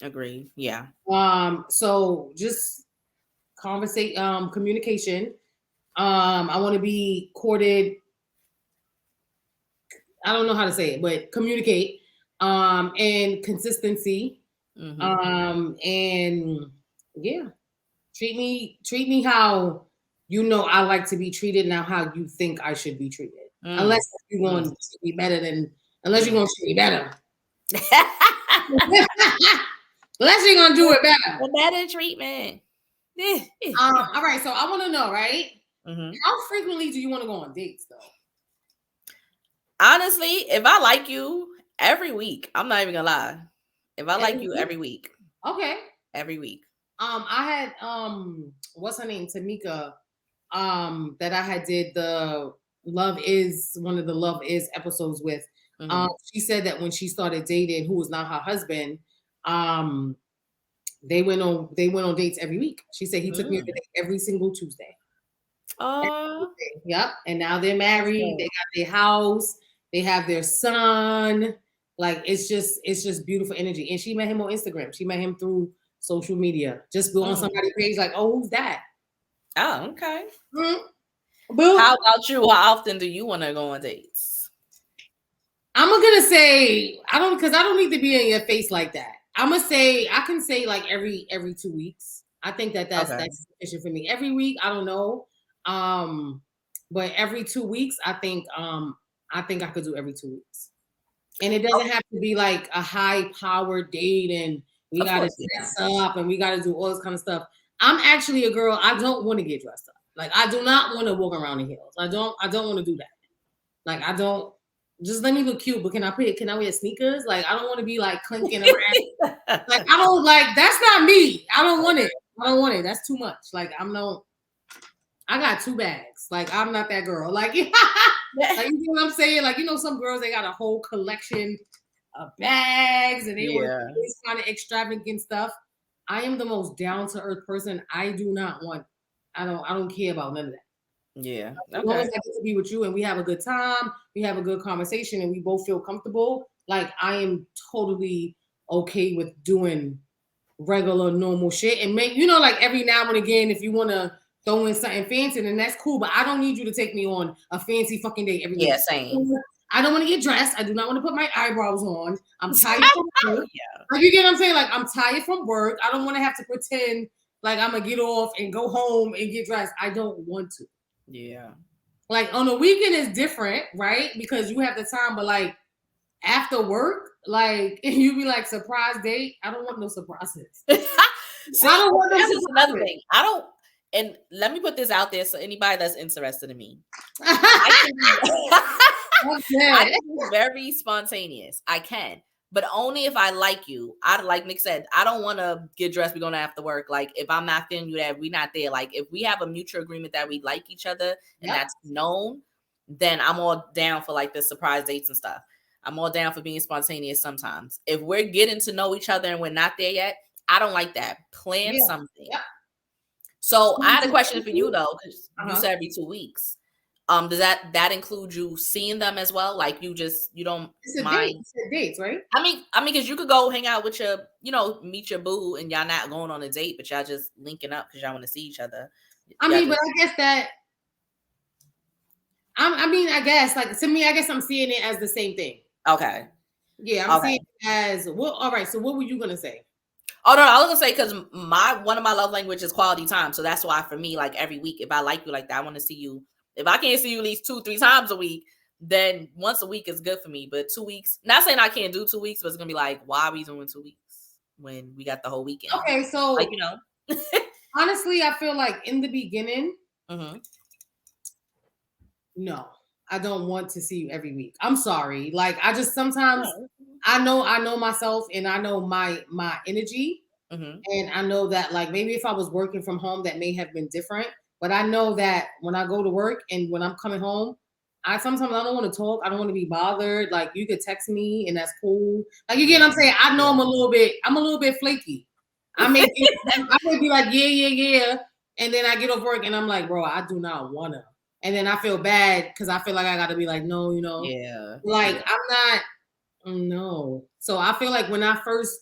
Agree. Yeah. So just communication. I want to be courted. I don't know how to say it, but communicate. And consistency. And yeah, treat me how you know I like to be treated, not how you think I should be treated. Unless you're going to treat me better. Unless you're going to do it better. The better treatment. All right, so I want to know, right? How frequently do you want to go on dates, though? Honestly, if I like you, every week. I'm not even gonna lie. If I like you, every week. Okay. Every week. I had what's her name? Tamika. That I had did one of the Love Is episodes with. She said that when she started dating who was not her husband, They went on dates every week. She said he took me on a date every single Tuesday. Yep. And now they're married. They got their house. They have their son. Like it's just beautiful energy. And she met him on Instagram. She met him through social media. Just go on somebody's page, like, oh, who's that? Oh, okay. How about you? How often do you want to go on dates? I'm gonna say I don't need to be in your face like that. I'm gonna say I can say like every 2 weeks. I think that's sufficient for me. Every week, I don't know. But every 2 weeks, I think I could do every 2 weeks. And it doesn't have to be like a high-powered date and we gotta dress up and we gotta do all this kind of stuff. I'm actually a girl, I don't want to get dressed up. Like I do not want to walk around in heels. I don't want to do that. Like I don't just let me look cute, but can I wear sneakers? Like I don't want to be like clinking around. Like I don't like that's not me. I don't want it. That's too much. Like I got 2 bags. Like I'm not that girl. Like, like you know what I'm saying? Like, you know, some girls they got a whole collection of bags and they want this kind of extravagant stuff. I am the most down-to-earth person. I don't care about none of that. Yeah. As long as I get to be with you and we have a good time, we have a good conversation, and we both feel comfortable, like I am totally okay with doing regular, normal shit. And make, you know, like every now and again, if you want to throw in something fancy, then that's cool. But I don't need you to take me on a fancy fucking date every day. Yeah, same. I don't want to get dressed. I do not want to put my eyebrows on. I'm tired from work. Like, you get what I'm saying? Like, I'm tired from work. I don't want to have to pretend like I'm going to get off and go home and get dressed. I don't want to. Yeah. Like, on the weekend is different, right? Because you have the time. But, like, after work, like, you be like, surprise date. I don't want no surprises. See, I don't want no surprises. Another thing. And let me put this out there so anybody that's interested in me. I can be very spontaneous. I can, but only if I like you. Like Nick said, I don't want to get dressed. We're going to have to work. Like if I'm not feeling you, that we're not there. Like if we have a mutual agreement that we like each other and that's known, then I'm all down for like the surprise dates and stuff. I'm all down for being spontaneous sometimes. If we're getting to know each other and we're not there yet, I don't like that. Plan something. Yeah. So I had a question for you though, because you said every 2 weeks. Does that include you seeing them as well? Like you don't mind dates, right? I mean, because you could go hang out with your, meet your boo, and y'all not going on a date, but y'all just linking up because y'all want to see each other. But I guess that. I guess like to me, I guess I'm seeing it as the same thing. Okay. Yeah, I'm seeing it as well. All right. So what were you gonna say? Oh no, I was gonna say because one of my love language is quality time. So that's why for me, like every week, if I like you like that, I want to see you. If I can't see you at least 2-3 times a week, then once a week is good for me. But 2 weeks, not saying I can't do 2 weeks, but it's gonna be like, why are we doing 2 weeks when we got the whole weekend? Okay, so like honestly, I feel like in the beginning, no, I don't want to see you every week. I'm sorry. Like I just sometimes I know myself and I know my energy. And I know that like maybe if I was working from home, that may have been different. But I know that when I go to work and when I'm coming home, sometimes I don't want to talk. I don't want to be bothered. Like you could text me and that's cool. Like you get what I'm saying? I know I'm a little bit flaky. I may be like, yeah. And then I get off work and I'm like, bro, I do not want to. And then I feel bad because I feel like I got to be like, no, Yeah. Like I'm not, no. So I feel like when I first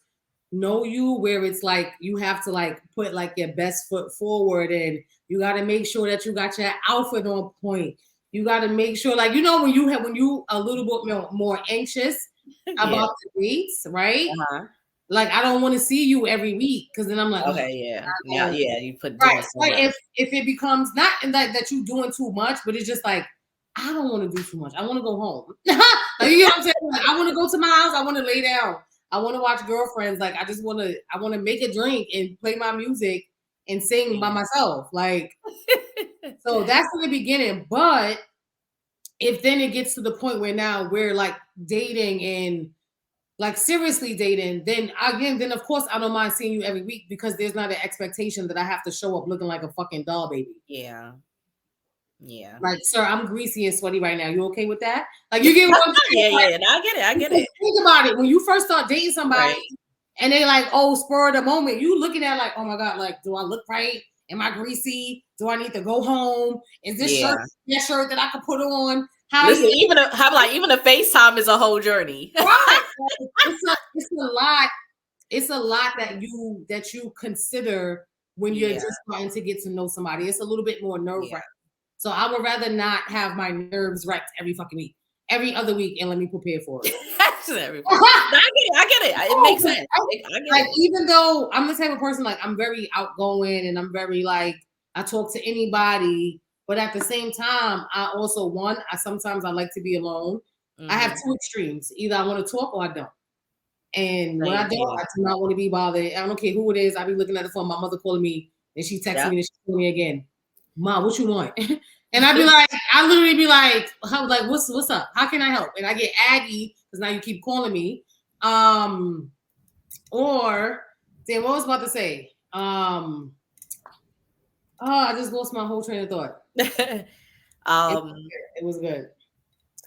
know you, where it's like you have to like put like your best foot forward and you got to make sure that you got your outfit on point. You got to make sure, like, when you a little bit more anxious about the dates, right? Like, I don't want to see you every week because then I'm like, okay, you put right. Like if it becomes not that you doing too much, but it's just like I don't want to do too much. I want to go home. Like, you know what I'm saying? Like, I want to go to my house. I want to lay down. I want to watch Girlfriends. Like, I want to make a drink and play my music and sing by myself. Like, so that's in the beginning. But if then it gets to the point where now we're like dating and like seriously dating, then of course I don't mind seeing you every week because there's not an expectation that I have to show up looking like a fucking doll baby. Yeah. Like, sir, I'm greasy and sweaty right now. You okay with that? Like, you get what I'm saying? Yeah. No, I get it. Think about it. When you first start dating somebody, and they like, oh, spur of the moment. You looking at like, oh my God, like, do I look right? Am I greasy? Do I need to go home? Is this shirt that shirt that I could put on? Listen, even a FaceTime is a whole journey. Right. It's a lot. It's a lot that you consider when you're just trying to get to know somebody. It's a little bit more nerve-wracking. So I would rather not have my nerves wrecked every fucking week, every other week, and let me prepare for it. I get it. It makes sense. Even though I'm the type of person, like, I'm very outgoing and I'm very like, I talk to anybody, but at the same time, I also sometimes I like to be alone. Mm-hmm. I have two extremes. Either I want to talk or I don't. And when I don't, I do not want to be bothered. I don't care who it is. I be looking at the phone. My mother calling me, and she texting me, and she calling me again. Mom, what you want? And I literally be like, what's up? How can I help? And I get aggy because now you keep calling me. Or then what was I about to say? I just lost my whole train of thought. It was good.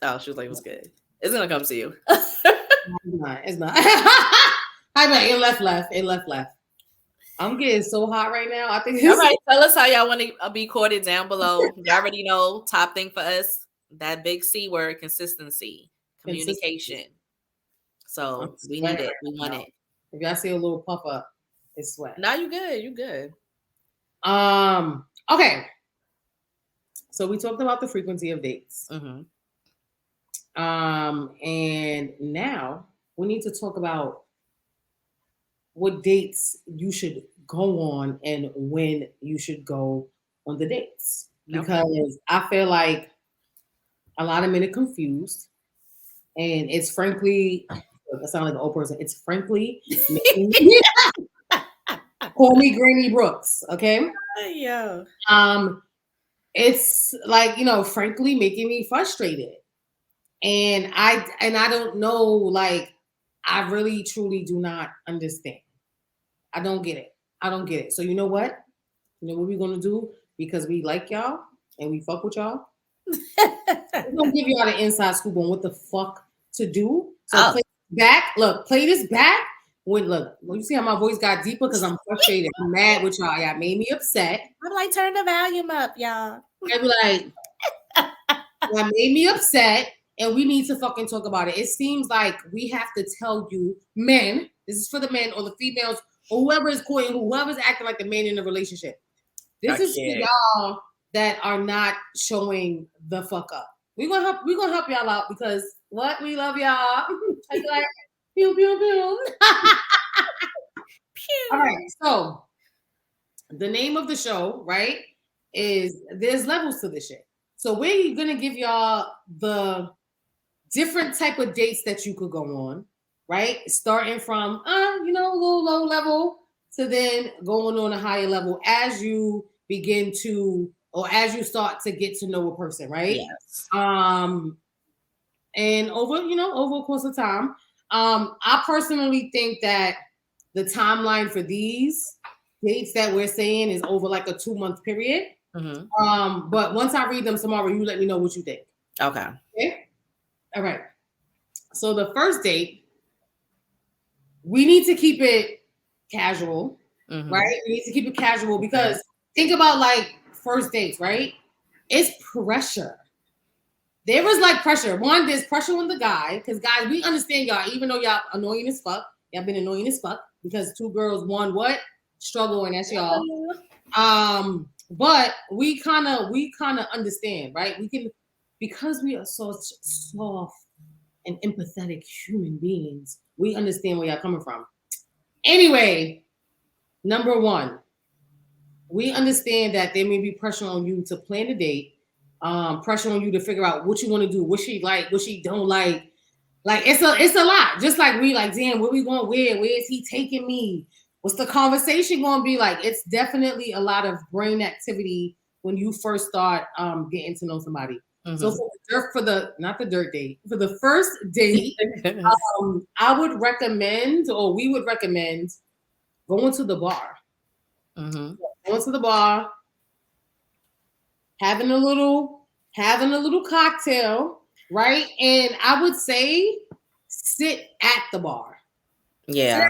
Oh, she was like, it was good. It's gonna come to you. It's not. It left. I'm getting so hot right now. I think. All right, tell us how y'all want to be courted down below. You already know. Top thing for us, that big C word: consistency, communication. So we need it. We want it. If y'all see a little puff up, it's sweat. No, you good. You good. Okay. So we talked about the frequency of dates. Mm-hmm. And now we need to talk about what dates you should go on and when you should go on the dates. Because I feel like a lot of men are confused, and it's frankly, I sound like an old person. It's frankly, call me Granny Brooks, okay? Yeah. It's like, frankly, making me frustrated. And I don't know, like, I really truly do not understand. I don't get it. So you know what? You know what we're gonna do? Because we like y'all and we fuck with y'all. We're gonna give y'all the inside scoop on what the fuck to do. So play this back. When you see how my voice got deeper because I'm frustrated. I'm mad with y'all. Y'all made me upset. I'm like, turn the volume up, y'all. I'd be like, y'all made me upset. And we need to fucking talk about it. It seems like we have to tell you, men, this is for the men or the females or whoever is courting, whoever's acting like the man in the relationship. This is for y'all that are not showing the fuck up. We're gonna help y'all out because we love y'all. Like, pew pew pew. All right, so the name of the show, right, is there's levels to this shit. So we're gonna give y'all the different type of dates that you could go on, right? Starting from a little low level to then going on a higher level as you begin to, or as you start to get to know a person, right? Yes. And over a course of time, I personally think that the timeline for these dates that we're saying is over like a 2-month period. Mm-hmm. But once I read them tomorrow, you let me know what you think. Okay. All right. So the first date, we need to keep it casual, right? We need to keep it casual because think about like first dates, right? It's pressure. There was like pressure. One, there's pressure on the guy because guys, we understand y'all, even though y'all annoying as fuck, y'all been annoying as fuck because two girls, one what? Struggle, and that's y'all. But we kind of understand, right? We can. Because we are so soft and empathetic human beings, we understand where y'all coming from. Anyway, number one, we understand that there may be pressure on you to plan a date, pressure on you to figure out what you want to do, what she like, what she don't like. Like it's a lot. Just like we like, damn, where we going? Where is he taking me? What's the conversation going to be like? It's definitely a lot of brain activity when you first start getting to know somebody. Mm-hmm. So for the first date, I would recommend, or we would recommend, going to the bar. Mm-hmm. Going to the bar, having a little cocktail, right? And I would say sit at the bar. Yeah.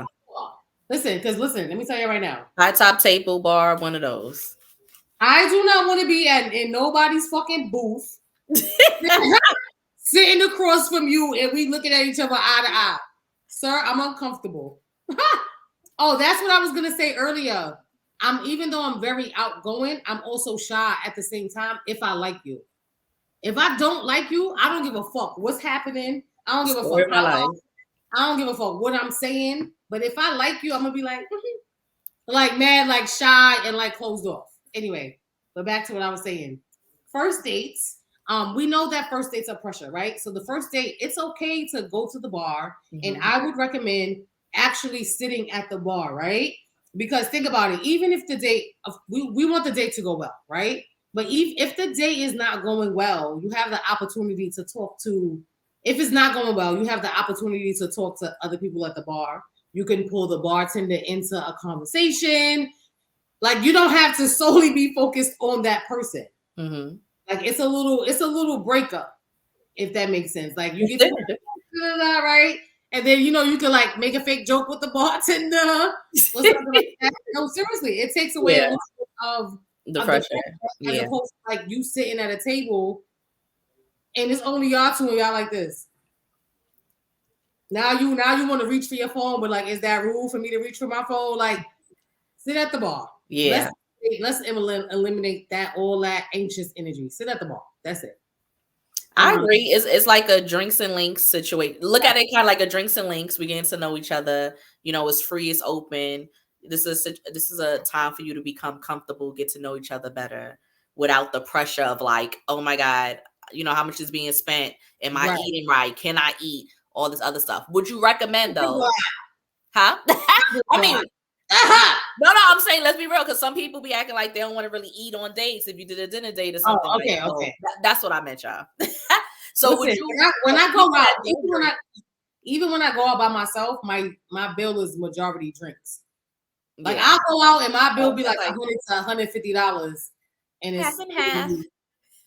Listen, let me tell you right now. High top table bar, one of those. I do not want to be in nobody's fucking booth, sitting across from you, and we looking at each other eye to eye. Sir, I'm uncomfortable. Oh, that's what I was gonna say earlier. Even though I'm very outgoing, I'm also shy at the same time if I like you. If I don't like you, I don't give a fuck what's happening. I don't give a fuck. I don't give a fuck what I'm saying. But if I like you, I'm gonna be like, like mad, like shy, and like closed off. Anyway, but back to what I was saying. First dates. We know that first dates are pressure, right? So the first date, it's okay to go to the bar, and I would recommend actually sitting at the bar, right? Because think about it. Even if the date, we want the date to go well, right? But if the date is not going well, you have the opportunity to talk to. If it's not going well, you have the opportunity to talk to other people at the bar. You can pull the bartender into a conversation. Like you don't have to solely be focused on that person. Mm-hmm. Like it's a little breakup, if that makes sense. Like you get to right, and then you can like make a fake joke with the bartender or something like that. No, seriously, it takes away a little bit of the pressure, as opposed to like you sitting at a table and it's only y'all two and y'all like this. Now you want to reach for your phone, but like, is that rude for me to reach for my phone? Like, sit at the bar. Yeah. Let's eliminate all that anxious energy. Sit at the bar. That's it. I agree. It's like a drinks and links situation. Look at it kind of like a drinks and links. We getting to know each other. It's free. It's open. This is a time for you to become comfortable, get to know each other better without the pressure of like, oh my God, how much is being spent? Am I eating right? Can I eat? All this other stuff. Would you recommend though? Huh? I mean, no, I'm saying let's be real, because some people be acting like they don't want to really eat on dates if you did a dinner date or something. Okay. That's what I meant, y'all. So listen, would you when I go out, even when I go out by myself, my bill is majority drinks. Like I'll go out and my bill be like $100 to $150, and it's half and half.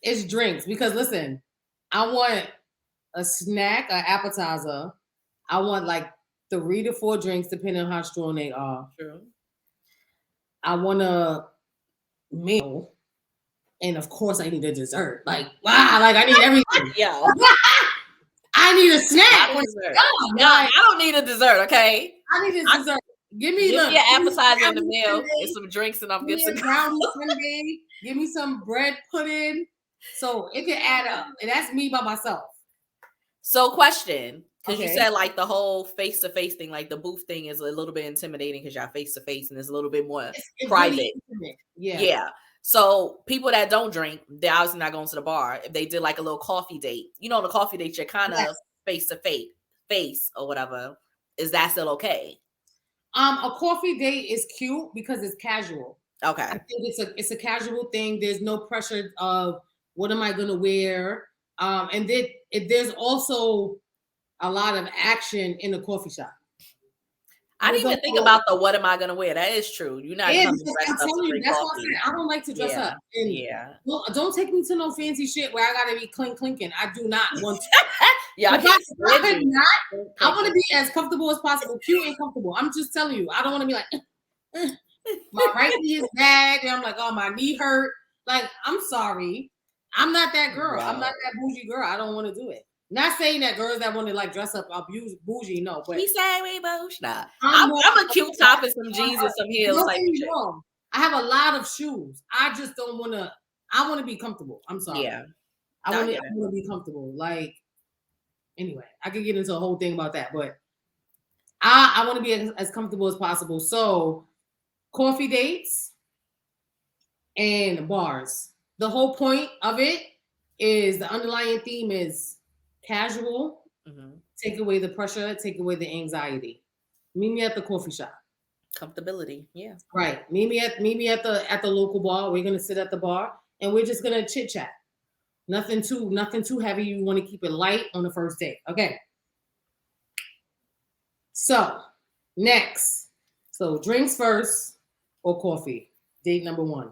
It's drinks, because listen, I want a snack, an appetizer. I want like 3 to 4 drinks, depending on how strong they are. True. I want a meal, and of course, I need a dessert. Like wow, like I need everything. Yeah, I need a snack. I don't need a dessert. Okay, I need a dessert. Give me an appetizer and a meal and some drinks, and I'm good to go. Give me some bread pudding, so it can add up. And that's me by myself. So question, because you said like the whole face-to-face thing, like the booth thing is a little bit intimidating because y'all face-to-face and it's a little bit more private. Really yeah. So people that don't drink, they're obviously not going to the bar. If they did like a little coffee date, the coffee date, you're kind of face or whatever. Is that still okay? A coffee date is cute because it's casual. Okay. I think it's a casual thing. There's no pressure of what am I going to wear. And then there's also a lot of action in the coffee shop. I didn't even think about the what am I going to wear. That is true. You're not coming dressed up to drink that's coffee. what I'm saying. I don't like to dress up. And well, don't take me to no fancy shit where I got to be clinking. I do not want to. I want to be as comfortable as possible, cute and comfortable. I'm just telling you. I don't want to be like, my right knee is bad. And I'm like, oh, my knee hurt. Like, I'm sorry. I'm not that girl. Wow. I'm not that bougie girl. I don't want to do it. Not saying that girls that want to like dress up abuse bougie, no. But we say we bougie. Nah. I'm a cute top and some jeans and some heels. Type of shit. I have a lot of shoes. I just don't want to. I want to be comfortable. I'm sorry. Yeah. I want to be comfortable. Like, anyway, I could get into a whole thing about that, but I want to be as comfortable as possible. So, coffee dates and bars. The whole point of it is the underlying theme is casual, take away the pressure, take away the anxiety. Meet me at the coffee shop. Comfortability, yeah. Right. Meet me at the local bar. We're gonna sit at the bar and we're just gonna chit chat. Nothing too heavy. You want to keep it light on the first date. Okay. So next. So drinks first or coffee. Date number 1.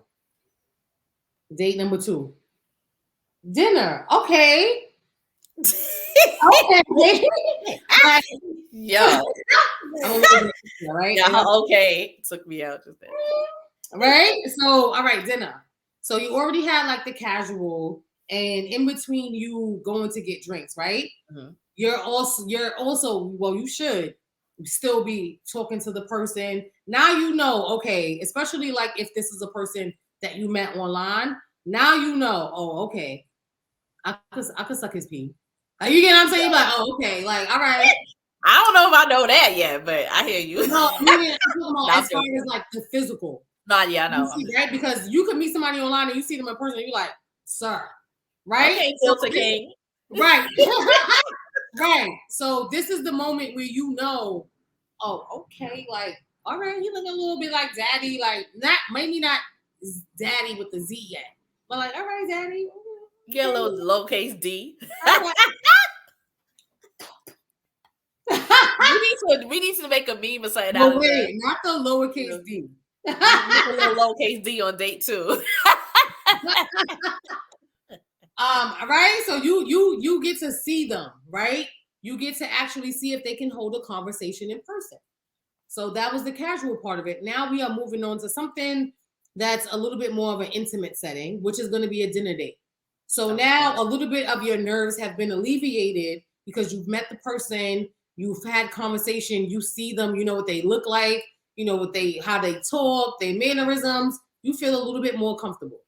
Date number 2. Dinner. Okay. Okay. Like, Yo. right? Yeah, okay. Took me out just then. Right? So, all right, dinner. So you already had like the casual, and in between you going to get drinks, right? Mhm. You're also well, you should still be talking to the person. Now you know, okay, especially like if this is a person that you met online. Now you know, oh, okay, I could suck his pee. Like, you get what I'm saying? Like, oh, okay, like, all right. I don't know if I know that yet, but I hear you. No, I mean, I'm talking about Not as far as like the physical. Nah, yeah, I know. You see, right? Because you could meet somebody online and you see them in person, and you're like, sir, right? Okay, So Filter King. right. Right. So this is the moment where you know, oh, okay, like, all right, you look a little bit like daddy, like maybe not daddy with the Z yet, but like, all right, daddy. Get a little lowercase D. we need to make a meme or something out No, of wait, that. not the lowercase D. Make a little lowercase D on date 2. Right. So you get to see them, right? You get to actually see if they can hold a conversation in person. So that was the casual part of it. Now we are moving on to something that's a little bit more of an intimate setting, which is going to be a dinner date. So now a little bit of your nerves have been alleviated because you've met the person, you've had conversation, you see them, you know what they look like, you know what how they talk, their mannerisms. You feel a little bit more comfortable.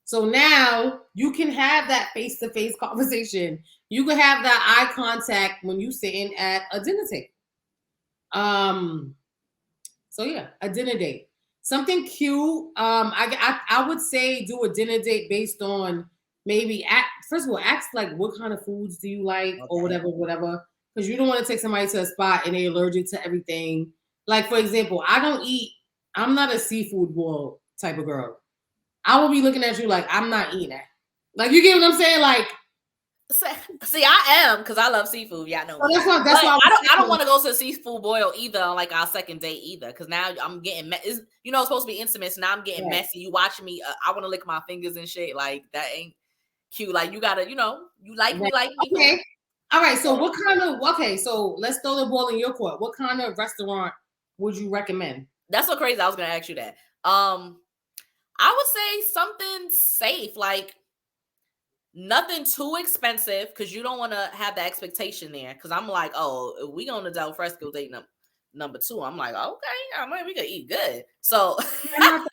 So now you can have that face-to-face conversation. You can have that eye contact when you sitting at a dinner table. So yeah, a dinner date. Something cute. I would say do a dinner date based on maybe first of all, ask like what kind of foods do you like or whatever. Because you don't want to take somebody to a spot and they're allergic to everything. Like, for example, I'm not a seafood boil type of girl. I will be looking at you like I'm not eating that. Like, you get what I'm saying? Like, see, I am because I love seafood. Yeah, I know. That's why I don't want to go to a seafood boil either on like our second date either. Because now I'm getting it's supposed to be intimate. So now I'm getting messy. You watching me? I want to lick my fingers and shit. Like, that ain't cute. Like, you gotta, you like me, like me. Okay. All right. So what kind of so let's throw the ball in your court. What kind of restaurant would you recommend? That's so crazy. I was gonna ask you that. I would say something safe, like nothing too expensive, because you don't want to have the expectation there. Because I'm like, oh, we going to Del Fresco date number 2. I'm like, okay, I mean, we could eat good. So I'm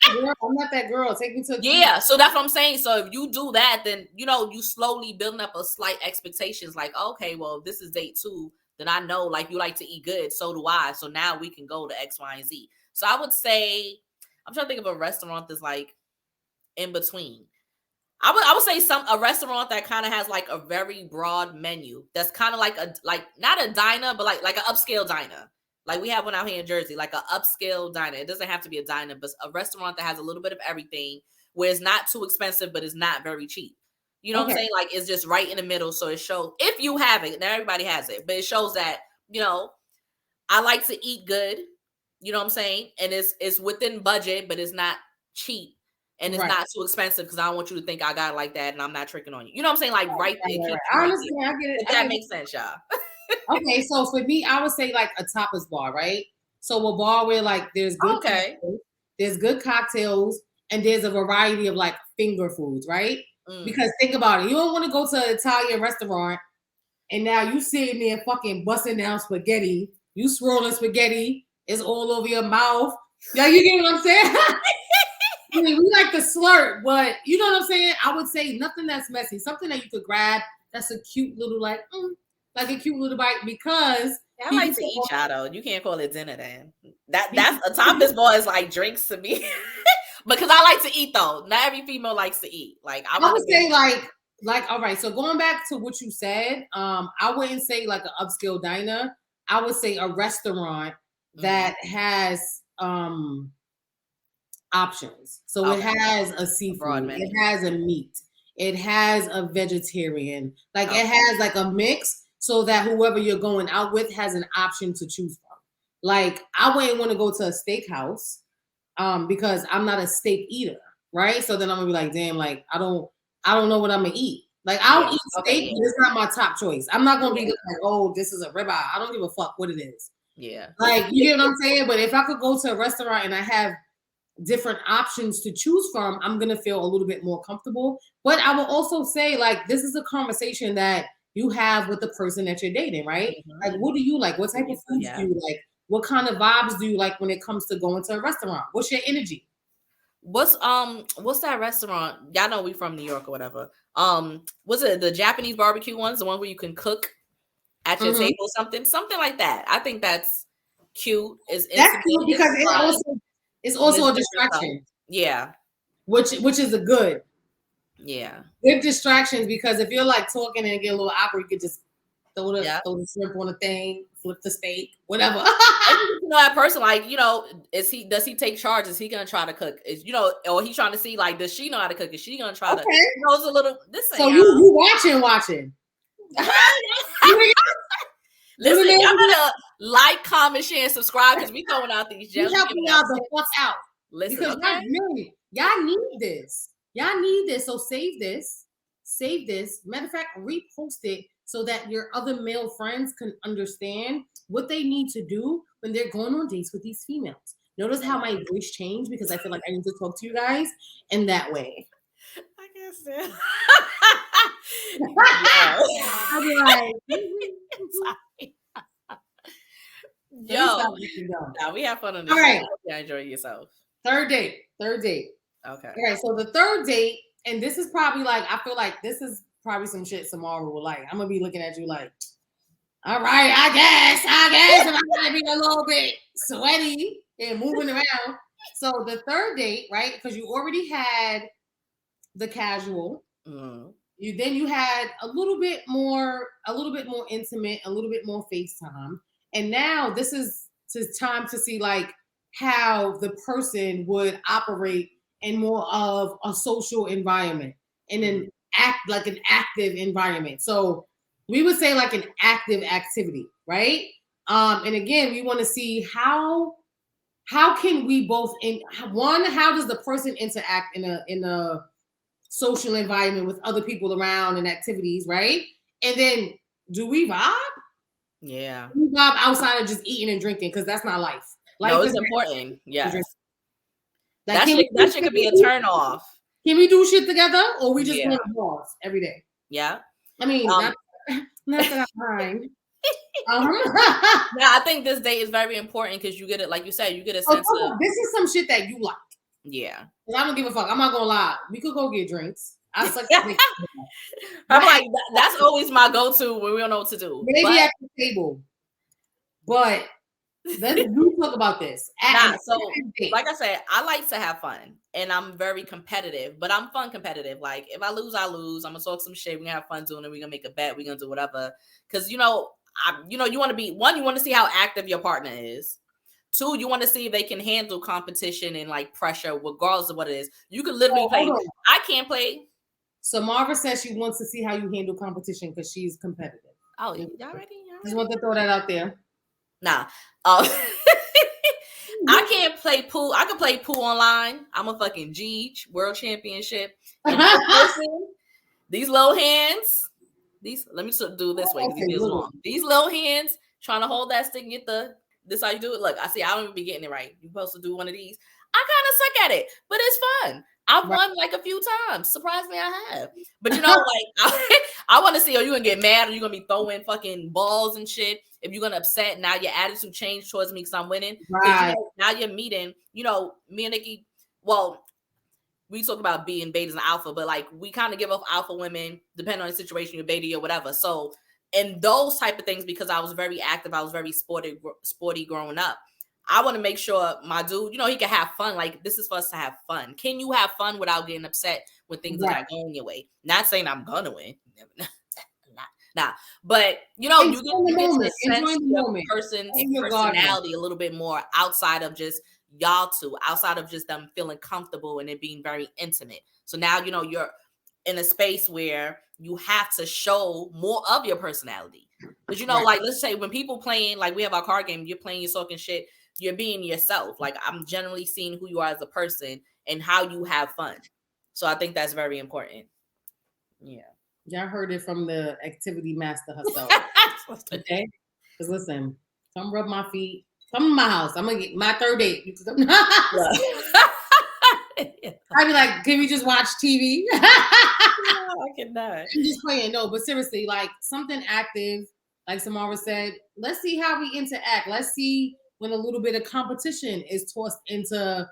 not that girl. Take me to so that's what I'm saying. So if you do that, then you slowly building up a slight expectations. Like, okay, well, if this is date 2, then I know like you like to eat good. So do I. So now we can go to X, Y, and Z. So I would say, I'm trying to think of a restaurant that's like in between. I would say a restaurant that kind of has like a very broad menu. That's kind of like not a diner, but like an upscale diner. Like we have one out here in Jersey, like an upscale diner. It doesn't have to be a diner, but a restaurant that has a little bit of everything, where it's not too expensive, but it's not very cheap. You know what I'm saying? Like, it's just right in the middle. So it shows, if you have it, now everybody has it, but it shows that, I like to eat good. You know what I'm saying? And it's within budget, but it's not cheap. And it's not too expensive, because I don't want you to think I got it like that and I'm not tricking on you. You know what I'm saying? Like, right there. Honestly, I get it. If that makes sense, y'all. Okay, so for me, I would say like a tapas bar, right? So a bar where like there's good cocktails, there's good cocktails, and there's a variety of like finger foods, right? Because think about it. You don't want to go to an Italian restaurant and now you sitting there fucking busting down spaghetti. You swirling spaghetti. It's all over your mouth. Yeah, you get what I'm saying? I mean, we like to slurp, but you know what I'm saying? I would say nothing that's messy. Something that you could grab that's a cute little like a cute little bite, because I like to eat, y'all, though. You can't call it dinner then. That's a tapas bar is like drinks to me. Because I like to eat, though. Not every female likes to eat. Like, I would say like all right. So going back to what you said, I wouldn't say like an upscale diner. I would say a restaurant that has options. So it has a seafood, it has a meat, it has a vegetarian, like it has like a mix, so that whoever you're going out with has an option to choose from. Like, I wouldn't want to go to a steakhouse because I'm not a steak eater, right? So then I'm gonna be like, damn, like I don't know what I'm gonna eat. Like I'll eat Okay, steak, but it's not my top choice. I'm not gonna be like, oh, this is a ribeye. I don't give a fuck what it is. Yeah. Like, you get what I'm saying? But if I could go to a restaurant and I have different options to choose from, I'm gonna feel a little bit more comfortable. But I will also say, like, this is a conversation that you have with the person that you're dating, right? Mm-hmm. Like, what do you like? What type of foods do you like? What kind of vibes do you like when it comes to going to a restaurant? What's your energy? What's that restaurant? Y'all know we from New York or whatever. Was it the Japanese barbecue ones, the one where you can cook at your table, something like that? I think that's cute. That's cute because it's also a distraction. Yeah. Which is a good. Yeah. Good distractions, because if you're like talking and get a little awkward, you could just throw the shrimp on the thing, flip the steak, whatever. You know, that person, like, you know, does he take charge? Is he gonna try to cook? Is, you know, or he's trying to see, like, does she know how to cook? Is she gonna try to, you know, it's a little so you watching. Listen, y'all better like, comment, share, and subscribe, because we throwing out these gems. You helping y'all the fuck out. Listen, because y'all need this. Y'all need this. So save this. Matter of fact, repost it so that your other male friends can understand what they need to do when they're going on dates with these females. Notice how my voice changed, because I feel like I need to talk to you guys in that way. I guess. I'm like, yo, we have fun on this. All right, yeah, enjoy yourself. Third date. Okay. All right. So the third date, and this is probably like, I feel like this is probably some shit Samara will like. I'm gonna be looking at you like, all right, I guess I'm gonna be a little bit sweaty and moving around. So the third date, right? Because you already had the casual. Mm-hmm. You had a little bit more intimate, a little bit more FaceTime, and now this is time to see like how the person would operate in more of a social environment, in an active environment. So we would say like an active activity, right? And again, we want to see how can we both how does the person interact in a social environment with other people around and activities, right? And then do we vibe? Yeah. Do we vibe outside of just eating and drinking, because that's not life. No, it's important. Yeah. Like, that shit could be a turn off. Can we do shit together, or we just want to pause every day? Yeah. I mean, not that I'm mind. Yeah, I think this date is very important, because you get it, like you said, you get a sense of, this is some shit that you like. Yeah. I don't give a fuck. I'm not gonna lie. We could go get drinks. I'm like, that's always my go-to when we don't know what to do. Maybe at the table. But let's talk about this. So like I said, I like to have fun, and I'm very competitive, but I'm fun competitive. Like, if I lose, I lose. I'm gonna talk some shit. We're gonna have fun doing it. We're gonna make a bet. We're gonna do whatever. Because, you know, you want to be, one, you want to see how active your partner is. Two, you want to see if they can handle competition and like pressure, regardless of what it is. You can literally play. I can't play. Samara says she wants to see how you handle competition because she's competitive. Oh, y'all ready? Just want to throw that out there. Nah. I can't play pool. I can play pool online. I'm a fucking G World Championship. These little hands. Let me do this way. Long. These little hands trying to hold that stick and get this how you do it. Look, I don't even be getting it right. You're supposed to do one of these. I kind of suck at it, but it's fun. I've won like a few times. Surprisingly, I have. But you know, like, I want to see, are you gonna get mad? Or you gonna be throwing fucking balls and shit? If you're gonna upset, now your attitude changed towards me because I'm winning. Right. You know, now you're meeting, you know, me and Nikki. Well, we talk about being betas and alpha, but like, we kind of give off alpha women depending on the situation, you're beta or whatever. So, and those type of things, because I was very active, I was very sporty growing up. I want to make sure my dude, you know, he can have fun. Like, this is for us to have fun. Can you have fun without getting upset when things are not going your way? Not saying I'm gonna win. Nah. But, you know, you get to sense the person's personality a little bit more outside of just y'all two, outside of just them feeling comfortable and it being very intimate. So now, you know, you're in a space where you have to show more of your personality. But, you know, like, let's say when people playing, like we have our card game, you're playing, you're talking shit, you're being yourself. Like, I'm generally seeing who you are as a person and how you have fun. So I think that's very important. Yeah. Y'all heard it from the activity master herself. Okay? Because listen, come rub my feet. Come to my house. I'm gonna get my third date. You can come to my house. I'd be like, can we just watch TV? No, I cannot. I'm just playing. No, but seriously, like something active, like Samara said, let's see how we interact. Let's see when a little bit of competition is tossed into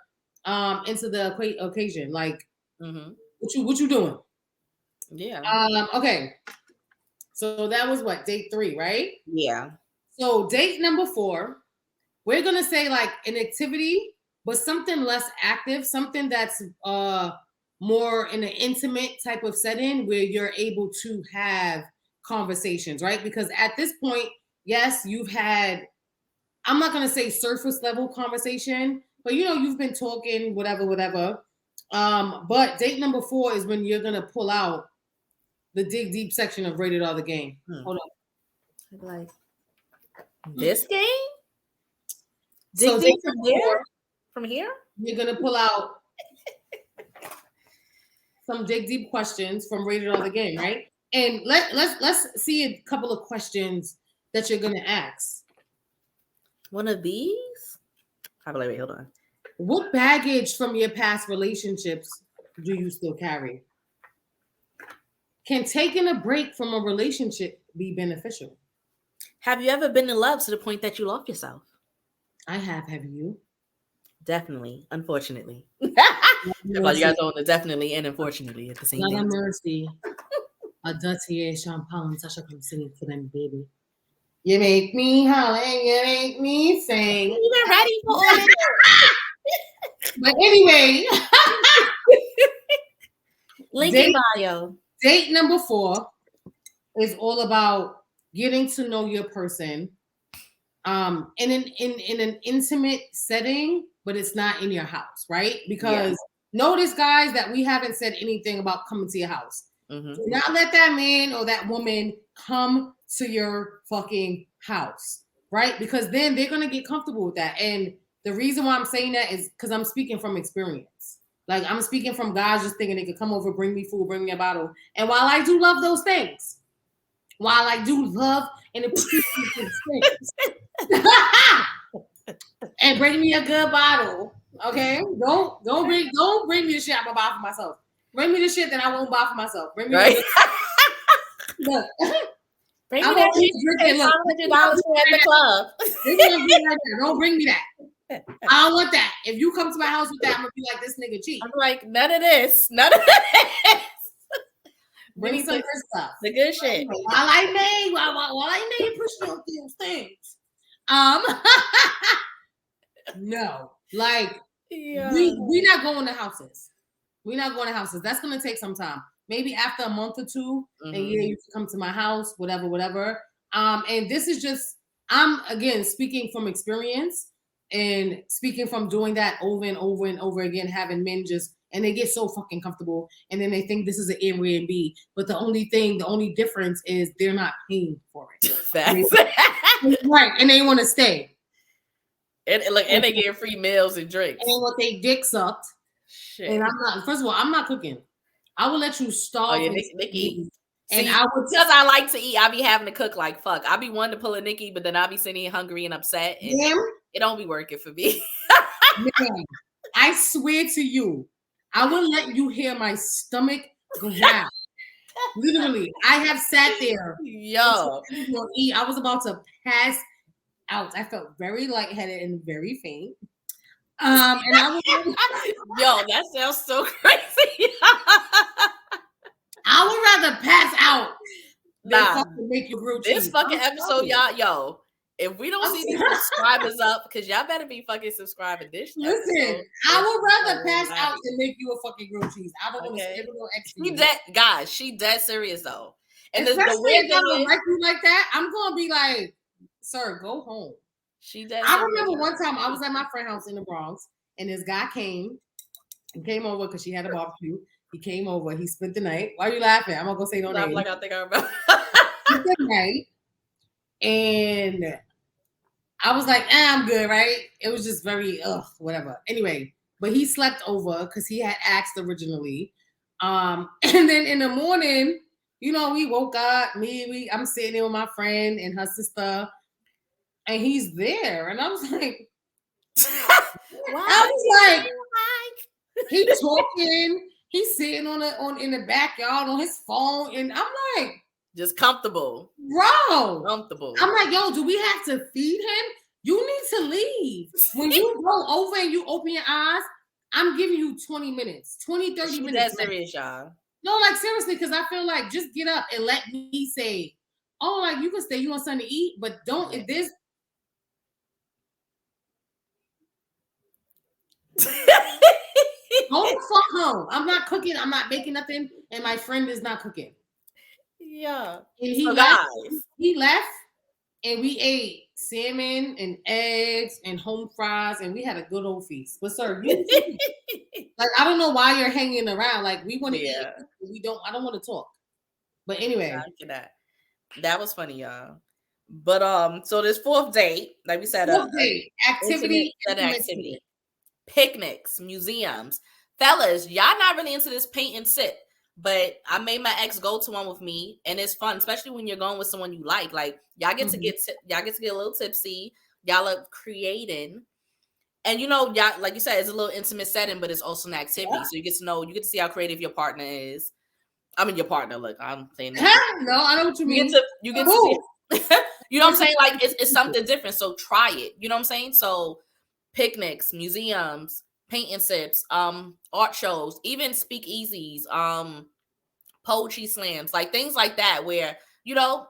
the occasion. Like, what you doing? Yeah. Okay. So that was what, date 3, right? Yeah. So date number 4, we're gonna say like an activity, but something less active, something that's more in an intimate type of setting where you're able to have conversations, right? Because at this point, yes, you've had, I'm not gonna say surface level conversation, but you've been talking, whatever. But date number 4 is when you're gonna pull out the dig deep section of Rated R the Game. Hold on. Like this game? So dig deep from here? From here? You're gonna pull out some dig deep questions from Rated R the Game, right? And let's see a couple of questions that you're gonna ask. One of these? Wait, hold on. What baggage from your past relationships do you still carry? Can taking a break from a relationship be beneficial? Have you ever been in love to the point that you lost yourself? I have. Have you? Definitely. Unfortunately. You guys own the definitely and unfortunately at the same time. Not a mercy. A dirty champagne. Sasha come singing for them, baby. You make me holler, you make me sing. You're ready for all of it. But anyway, link in bio. Date number 4 is all about getting to know your person in an intimate setting, but it's not in your house, right? Because notice, guys, that we haven't said anything about coming to your house. Do not let that man or that woman come to your fucking house, right? Because then they're gonna get comfortable with that. And the reason why I'm saying that is because I'm speaking from experience. Like, I'm speaking from guys just thinking they could come over, bring me food, bring me a bottle. And while I do love those things, while I do love and appreciate those things, and bring me a good bottle, okay? Don't bring me the shit I'm gonna buy for myself. Bring me the shit that I won't buy for myself. Bring me look. Bring me that shit $100 at the club. Don't bring me that. I don't want that. If you come to my house with that, I'm gonna be like, this nigga cheap. I'm like, none of this. None of this. Bring some good stuff. The good shit. While I may appreciate those things. No, like we not going to houses. We're not going to houses. That's gonna take some time. Maybe after a month or 2, and you can come to my house, whatever. And this is just, I'm again speaking from experience and speaking from doing that over and over and over again, having men just, and they get so fucking comfortable, and then they think this is an Airbnb. But the only difference is they're not paying for it. Right, and they want to stay. And they get free meals and drinks. And what they dick sucked. Shit. And I'm not. First of all, I'm not cooking. I will let you starve. Oh yeah, Nikki. And because I like to eat, I be having to cook like fuck. I be wanting to pull a Nikki, but then I be sitting here hungry and upset. And it don't be working for me. Man, I swear to you, I will let you hear my stomach growl. Literally, I have sat there. Yo, I was about to pass out. I felt very lightheaded and very faint. And I was yo, that sounds so crazy. I would rather pass out than fucking make you grilled cheese. This fucking episode, y'all, yo, if we don't see these subscribers up, because y'all better be fucking subscribing this. Listen, I would rather pass out than make you a fucking grilled cheese. I don't want to ever go extra. She dead, guys. She dead serious though. And the weird thing is, like you like that, I'm gonna be like, sir, go home. She dead. I remember one time I was at my friend's house in the Bronx, and this guy came over because she had a barbecue. He came over. He spent the night. Why are you laughing? I'm not gonna say no name. Like I think I remember. Spent the night, and I was like, I'm good, right? It was just very whatever. Anyway, but he slept over because he had asked originally. And then in the morning, you know, we woke up, I'm sitting there with my friend and her sister, and he's there. And I was like, he's talking, he's sitting in the backyard on his phone, and I'm like, just comfortable. Bro. Comfortable. I'm like, yo, do we have to feed him? You need to leave. When you go over and you open your eyes, I'm giving you 20 minutes, 30 minutes. That's serious, y'all. No, like seriously, because I feel like just get up and let me say, oh, like you can stay, you want something to eat, but don't, if this. Go the fuck home. I'm not cooking, I'm not baking nothing, and my friend is not cooking. Yeah. And he left, and we ate salmon and eggs and home fries, and we had a good old feast. But sir, like I don't know why you're hanging around. Like we want to eat. I don't want to talk. But anyway. That was funny, y'all. But so this fourth date, like we said, activity. Picnics, museums. Fellas, y'all not really into this paint and sip. But I made my ex go to one with me, and it's fun, especially when you're going with someone you like. Like y'all get to get a little tipsy. Y'all are creating, and you know, y'all, like you said, it's a little intimate setting, but it's also an activity. So you get to see how creative your partner is. I mean, your partner. Look, I'm saying that. No, I know what you mean. You get to see. You know what I'm saying? Like it's something different. So try it. You know what I'm saying? So picnics, museums, paint and sips, art shows, even speakeasies, poetry slams, like things like that, where you know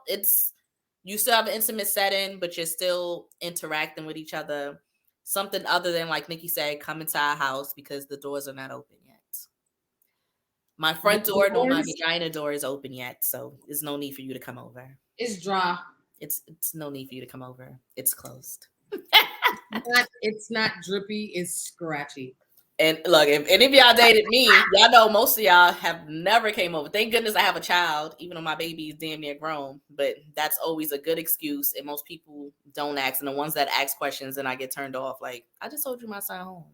you still have an intimate setting, but you're still interacting with each other. Something other than, like Nikki said, come into our house because the doors are not open yet. My front door, no, my vagina door is open yet, so there's no need for you to come over. It's dry. It's no need for you to come over. It's closed. It's not drippy. It's scratchy. And look, if any of y'all dated me, y'all know most of y'all have never came over. Thank goodness I have a child, even though my baby is damn near grown. But that's always a good excuse, and most people don't ask. And the ones that ask questions, and I get turned off. Like, I just told you my son home.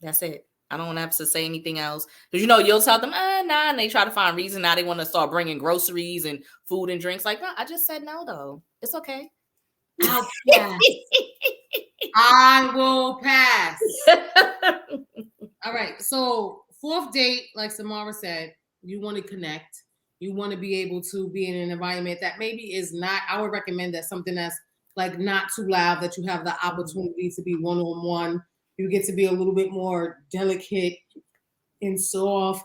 That's it. I don't have to say anything else. Because, you know, you'll tell them, nah, and they try to find reason. Now they want to start bringing groceries and food and drinks. Like, no, I just said no, though. It's okay. I'll pass. I will pass. All right. So, fourth date, like Samara said, you want to connect. You want to be able to be in an environment that maybe is not, I would recommend that something that's like not too loud, that you have the opportunity to be one-on-one. You get to be a little bit more delicate and soft.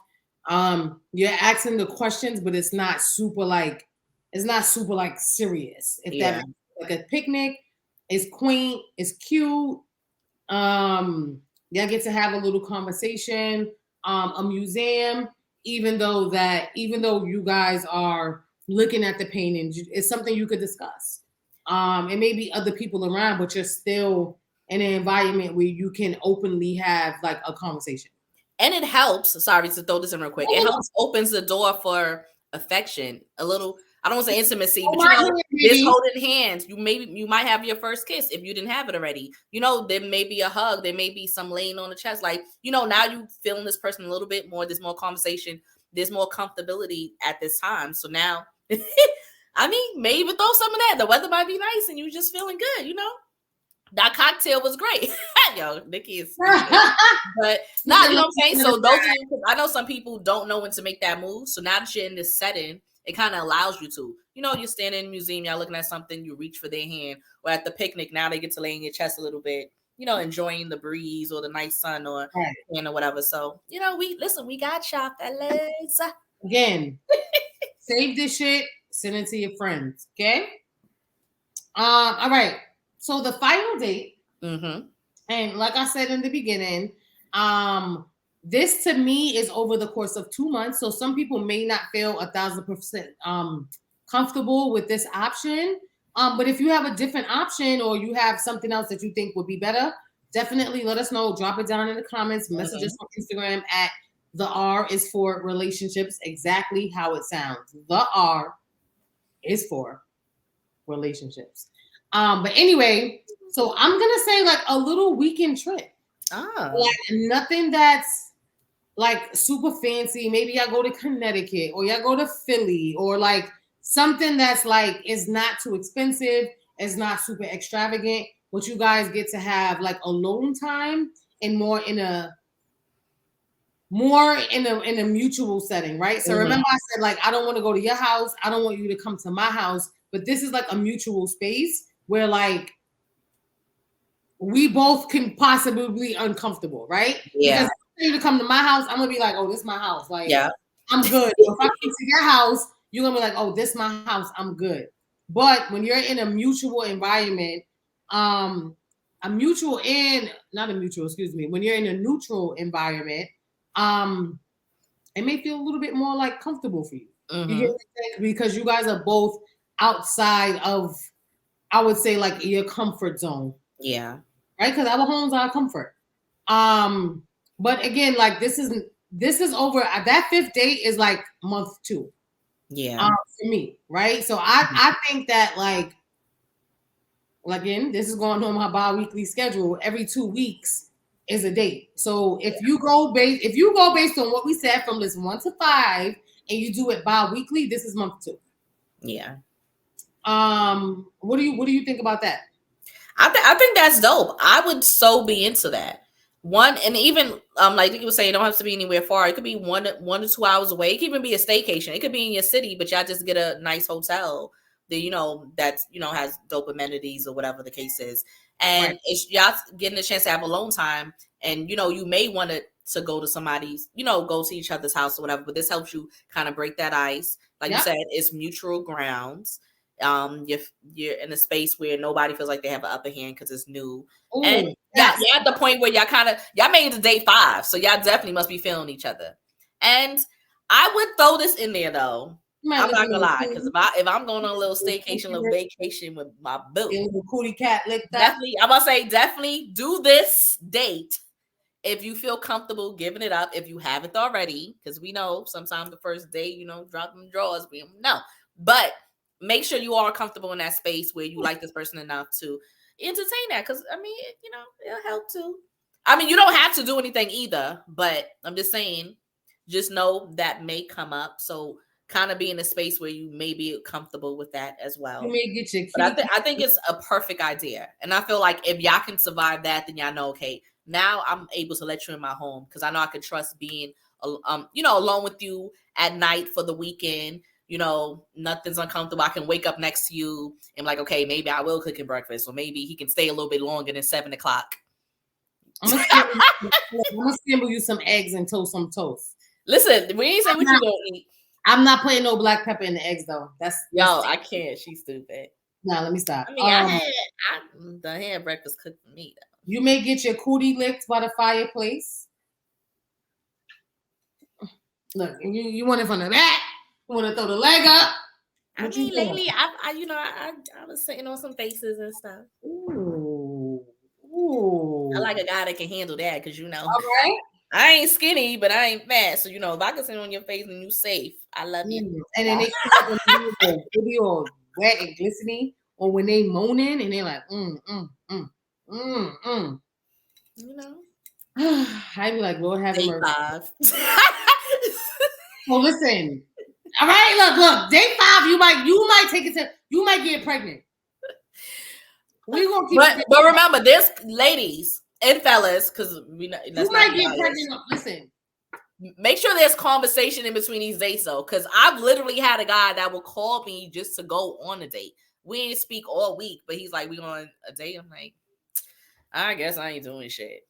You're asking the questions, but it's not super like serious. If that like a picnic, it's quaint, it's cute. Y'all get to have a little conversation. A museum, even though you guys are looking at the paintings, it's something you could discuss. It may be other people around, but you're still in an environment where you can openly have like a conversation. And it helps, sorry to throw this in real quick, it helps opens the door for affection, a little, I don't want to say intimacy, but you know, it's holding hands. You might have your first kiss if you didn't have it already. You know, there may be a hug, there may be some laying on the chest. Like, you know, now you feeling this person a little bit more, there's more conversation, there's more comfortability at this time. So now, I mean, maybe throw some of that. The weather might be nice and you just feeling good, you know? That cocktail was great. Yo, Nikki is but nah, you know what I'm saying? So those of you, I know some people don't know when to make that move. So now that you're in this setting, it kind of allows you to. You know, you're standing in a museum, y'all looking at something, you reach for their hand. Or at the picnic, now they get to lay in your chest a little bit, you know, enjoying the breeze or the nice sun or whatever. So, you know, we got y'all, fellas. Again, save this shit, send it to your friends, okay? All right. So the final date, and like I said in the beginning, this to me is over the course of 2 months. So some people may not feel 1,000% comfortable with this option. But if you have a different option or you have something else that you think would be better, definitely let us know. Drop it down in the comments. Message us on Instagram at the R is for relationships, exactly how it sounds. The R is for relationships. But anyway, so I'm gonna say like a little weekend trip. Like nothing that's like super fancy. Maybe y'all go to Connecticut or y'all go to Philly or like something that's like is not too expensive, it's not super extravagant, but you guys get to have like alone time and more in a mutual setting, right? So remember I said like I don't want to go to your house, I don't want you to come to my house, but this is like a mutual space where like we both can possibly be uncomfortable, right? Yeah. Because if you to come to my house, I'm gonna be like, oh, this is my house. Like, yeah, I'm good. If I come to your house, you're gonna be like, oh, this is my house, I'm good. But when you're in a mutual environment, when you're in a neutral environment, it may feel a little bit more like comfortable for you. You get what I'm saying? Because you guys are both outside of, I would say, like your comfort zone. Yeah. Right? Because our homes are comfort. But again, like this is over. That 5th date is like month 2. Yeah. For me, right? So I think that like again, this is going on my bi-weekly schedule. Every 2 weeks is a date. So if you go based on what we said from list 1 to 5, and you do it bi-weekly, this is month 2. Yeah. What do you think about that? I think that's dope. I would so be into that. One, and even like you were saying, it don't have to be anywhere far. It could be 1 to 2 hours away. It could even be a staycation. It could be in your city, but y'all just get a nice hotel that that's has dope amenities or whatever the case is. And Right. it's y'all getting a chance to have alone time. And you may want to go to somebody's, go to each other's house or whatever. But this helps you kind of break that ice. Like you said, it's mutual grounds. You're in a space where nobody feels like they have an upper hand because it's new. Ooh, and yes. y'all at the point where y'all made it to day 5, so y'all definitely must be feeling each other. And I would throw this in there though. I'm not gonna lie, because if I'm going on a little staycation, little vacation with my boo, cootie cat licked up. definitely, I'm gonna say definitely do this date if you feel comfortable giving it up. If you haven't already, because we know sometimes the first day, drop them drawers, we don't know, but make sure you are comfortable in that space where you like this person enough to entertain that. Because it'll help too. I mean, you don't have to do anything either, but I'm just saying, just know that may come up. So kind of be in a space where you may be comfortable with that as well. You may get your but I think it's a perfect idea. And I feel like if y'all can survive that, then y'all know, okay, now I'm able to let you in my home because I know I can trust being alone with you at night for the weekend. Nothing's uncomfortable. I can wake up next to you and like, okay, maybe I will cook him breakfast, or maybe he can stay a little bit longer than 7 o'clock. I'm gonna scramble you some eggs and toast some toast. Listen, we ain't saying what you gonna eat. I'm not putting no black pepper in the eggs though. That's I can't. She's stupid. No, let me stop. I mean, I done had breakfast cooked for me though. You may get your cootie licked by the fireplace. Look, you want it from the back. You want to throw the leg up. I mean, lately, I was sitting on some faces and stuff. Ooh. I like a guy that can handle that because All right. I ain't skinny, but I ain't fat. So if I can sit on your face and you safe, I love you. And then they be all wet and glistening, or when they moaning and they're like, I'd be like, Lord have mercy. Well, listen. All right, look. Day 5, you might take it to, you might get pregnant. We gonna keep. But remember, there's ladies and fellas, because we know you might get pregnant. Listen, make sure there's conversation in between these dates though, because I've literally had a guy that will call me just to go on a date. We ain't speak all week, but he's like, we on a date. I'm like, I guess I ain't doing shit.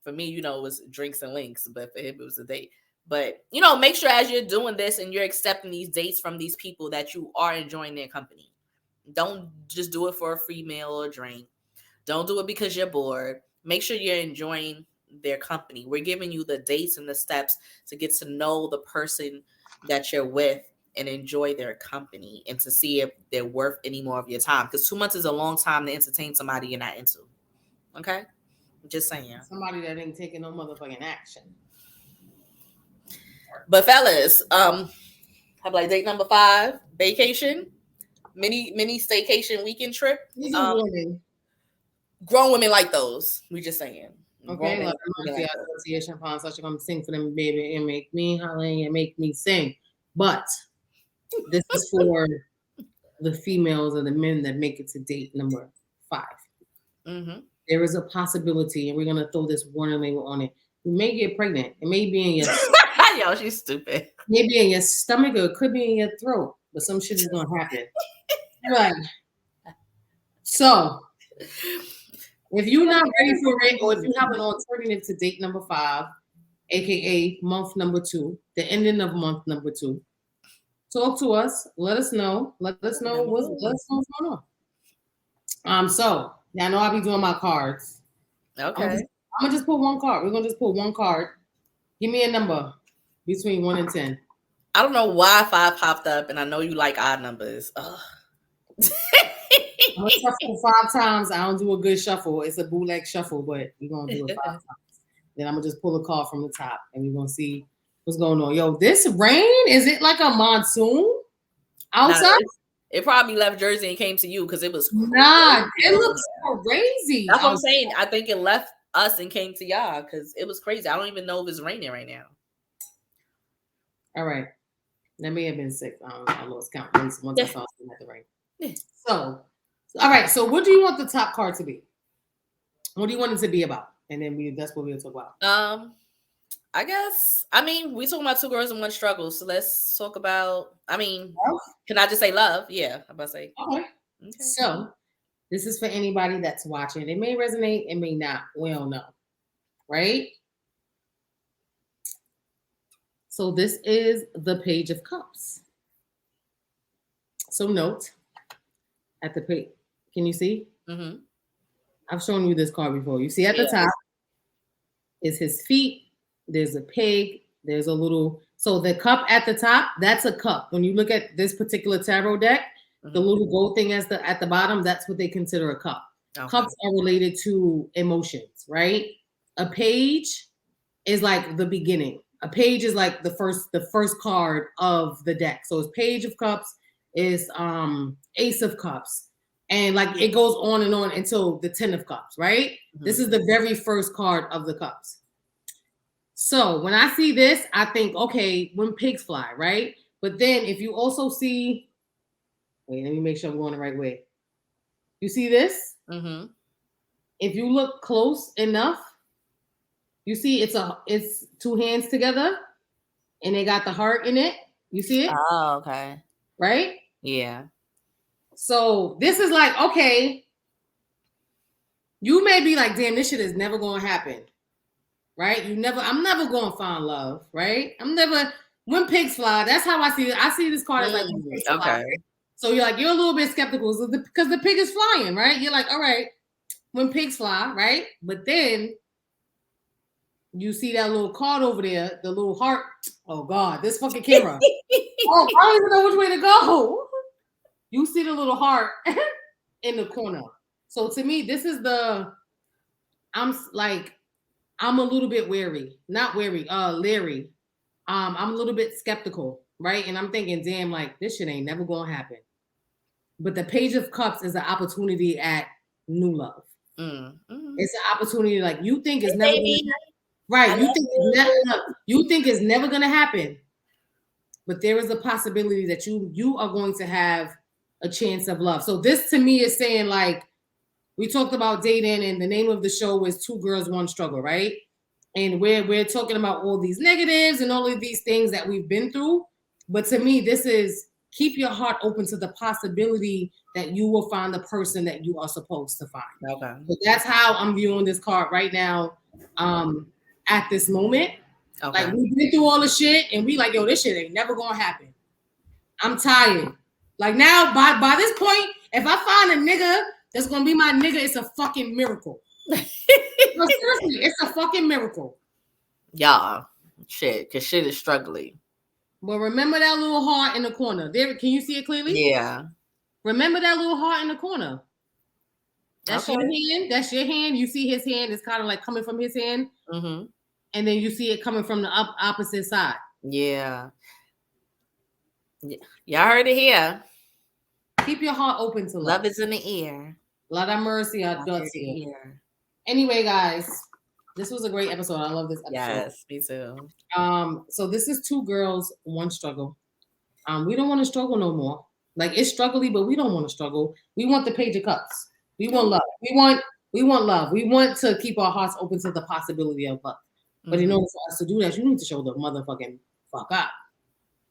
For me, it was drinks and links, but for him, it was a date. But, make sure as you're doing this and you're accepting these dates from these people that you are enjoying their company. Don't just do it for a free meal or a drink. Don't do it because you're bored. Make sure you're enjoying their company. We're giving you the dates and the steps to get to know the person that you're with and enjoy their company and to see if they're worth any more of your time. Because 2 months is a long time to entertain somebody you're not into. Okay? Just saying. Somebody that ain't taking no motherfucking action. But fellas, have like date number 5, vacation, mini staycation weekend trip. Grown women like those. We just saying. Okay, like champagne, such come sing for them, baby, and make me holler and make me sing. But this is for the females or the men that make it to date number 5. Mm-hmm. There is a possibility, and we're gonna throw this warning label on it. You may get pregnant. It may be in your yo, she's stupid. Maybe in your stomach or it could be in your throat, but some shit is gonna happen. Right. So if you're not ready for it, or if you have an alternative to date number 5, aka month number 2, the ending of month number 2, talk to us. Let us know. Let us know what's going on. So now I know I'll be doing my cards. Okay. I'm gonna just pull one card. We're gonna just pull one card. Give me a number between 1 and 10. I don't know why 5 popped up, and I know you like odd numbers. I'm gonna shuffle 5 times. I don't do a good shuffle. It's a bootleg shuffle, but we're gonna do it 5 times. Then I'm gonna just pull a card from the top, and we're gonna see what's going on. Yo, this rain, is it like a monsoon outside? Nah, it probably left Jersey and came to you because it was crazy. Nah, it looks crazy. That's what I'm saying. I think it left us and came to y'all because it was crazy. I don't even know if it's raining right now. All right. That may have been 6. I lost count once I saw something at the rain. So, all right. So, what do you want the top card to be? What do you want it to be about? And then that's what we'll talk about. I guess. I mean, we talking about 2 girls and 1 struggle. So let's talk about. I mean, can I just say love? Yeah, I'm about to say. Okay. So, this is for anybody that's watching. It may resonate. It may not. We don't know. Right. So this is the Page of Cups. So note at the page. Can you see? Mm-hmm. I've shown you this card before. You see at the top is his feet. There's a pig. There's a little. So the cup at the top, that's a cup. When you look at this particular tarot deck, the little gold thing at the bottom, that's what they consider a cup. Okay. Cups are related to emotions, right? A page is like the beginning. A page is like the first card of the deck. So it's Page of Cups, is Ace of Cups, and like it goes on and on until the 10 of Cups, right? Mm-hmm. This is the very first card of the cups. So when I see this, I think, okay, when pigs fly, right? But then if you also see, wait, let me make sure I'm going the right way. You see this? Mm-hmm. If you look close enough, you see it's 2 hands together and they got the heart in it. You see it? Oh, okay. Right? Yeah. So this is like, okay, you may be like, damn, this shit is never going to happen. Right? I'm never going to find love. Right? When pigs fly, that's how I see it. I see this card as like, okay. Fly. So you're a little bit skeptical because the pig is flying, right? You're like, all right, when pigs fly, right? But then you see that little card over there, the little heart. Oh God, this fucking camera. Oh, I don't even know which way to go. You see the little heart in the corner. So to me, this is I'm a little bit leery. I'm a little bit skeptical, right? And I'm thinking, damn, like this shit ain't never gonna happen. But the Page of Cups is an opportunity at new love. Mm-hmm. It's an opportunity like you think it's never gonna happen. Right. You think it's never gonna happen. But there is a possibility that you are going to have a chance of love. So this to me is saying, like, we talked about dating, and the name of the show was 2 Girls, 1 Struggle, right? And we're talking about all these negatives and all of these things that we've been through. But to me, this is keep your heart open to the possibility that you will find the person that you are supposed to find. Okay. So that's how I'm viewing this card right now. At this moment, okay. Like we've been through all the shit, and we like, yo, this shit ain't never gonna happen. I'm tired. Like now, by this point, if I find a nigga that's gonna be my nigga, it's a fucking miracle. No, seriously, it's a fucking miracle. Yeah, shit, because shit is struggling. But remember that little heart in the corner. There, can you see it clearly? Yeah. Remember that little heart in the corner. That's your hand. That's your hand. You see his hand is kind of like coming from his hand. Mm-hmm. And then you see it coming from the opposite side. Yeah. Y'all heard it here. Keep your heart open to love. Love is in the ear. Lord have mercy, our guts here. Anyway, guys, This was a great episode. I love this episode. Yes, me too. So this is 2 girls, 1 struggle. We don't want to struggle no more. Like it's struggly, but we don't want to struggle. We want the page of cups. We want love. We want love. We want to keep our hearts open to the possibility of love. But in order for us to do that, you need to show the motherfucking fuck up.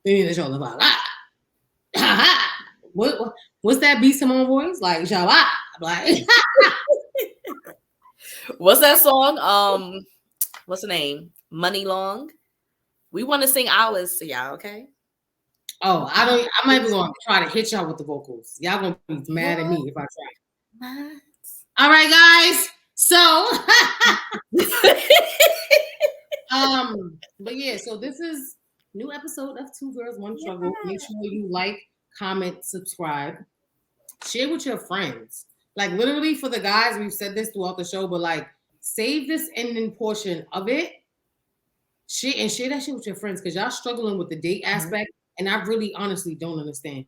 You need to show the fuck up. What's that B Simone voice? Like show up. Like what's that song? What's the name? Money Long. We want to sing ours to y'all, okay? Oh, I'm not even gonna try to hit y'all with the vocals. Y'all gonna be mad at me if I try. All right, guys. So but yeah, so this is new episode of 2 Girls, 1 Struggle. Make sure you like, comment, subscribe, share with your friends. Like literally for the guys, we've said this throughout the show, but like save this ending portion of it. Share that shit with your friends because y'all struggling with the date aspect. And I really honestly don't understand.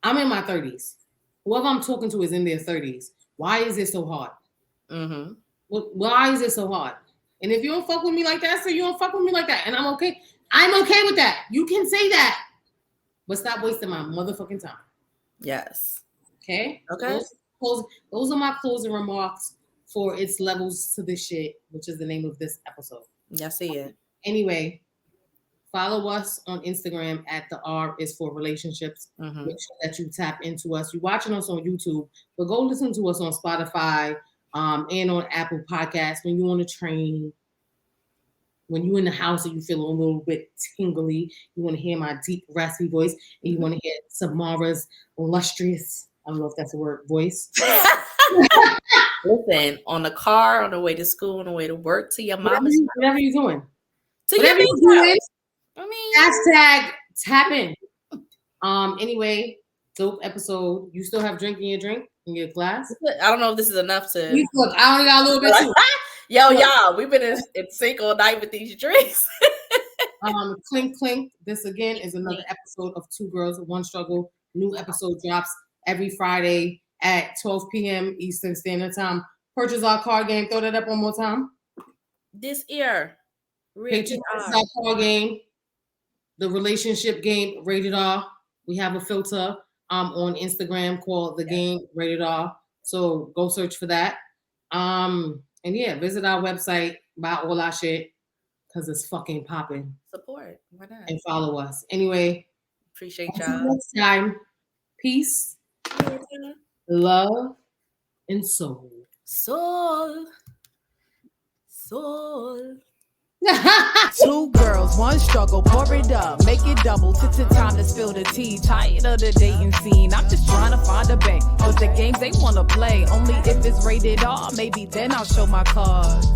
I'm in my 30s. Whoever I'm talking to is in their 30s. Why is it so hard? Why is it so hard? And if you don't fuck with me like that, so you don't fuck with me like that. And I'm okay. I'm okay with that. You can say that. But stop wasting my motherfucking time. Yes. Okay? Okay. Those are my closing remarks for It's Levels to This Shit, which is the name of this episode. Yeah, I see it. Anyway, follow us on Instagram at the R is for relationships. Make sure that you tap into us. You're watching us on YouTube, but go listen to us on Spotify and on Apple Podcasts when you're on a train, when you're in the house and you feel a little bit tingly, you want to hear my deep, raspy voice, and you want to hear Samara's lustrous, I don't know if that's a word, voice. Listen, on the car, on the way to school, on the way to work, to your mama's. Whatever you're doing. Whatever you're doing. I mean, hashtag tap in. Anyway, dope episode. You still have drink in your drink in your glass? I don't know if this is enough to. Look, I only got a little bit too. Yo, y'all, we've been in sync all night with these drinks. Clink, clink. This again is another episode of 2 Girls, 1 Struggle. New episode drops every Friday at 12 p.m. Eastern Standard Time. Purchase our card game. Throw that up one more time. This year. Purchase our card game. The relationship game, Rated R. We have a filter on Instagram called The Game, Rated R. So go search for that. And yeah, visit our website, buy all our shit, because it's fucking popping. Support. Why not? And follow us. Anyway. Appreciate y'all. Next time. Peace. Love and soul. Soul. 2 girls, 1 struggle, pour it up, make it double, time to spill the tea, tired of the dating scene, I'm just trying to find a bank, but the games they wanna play, only if it's rated R, maybe then I'll show my cards.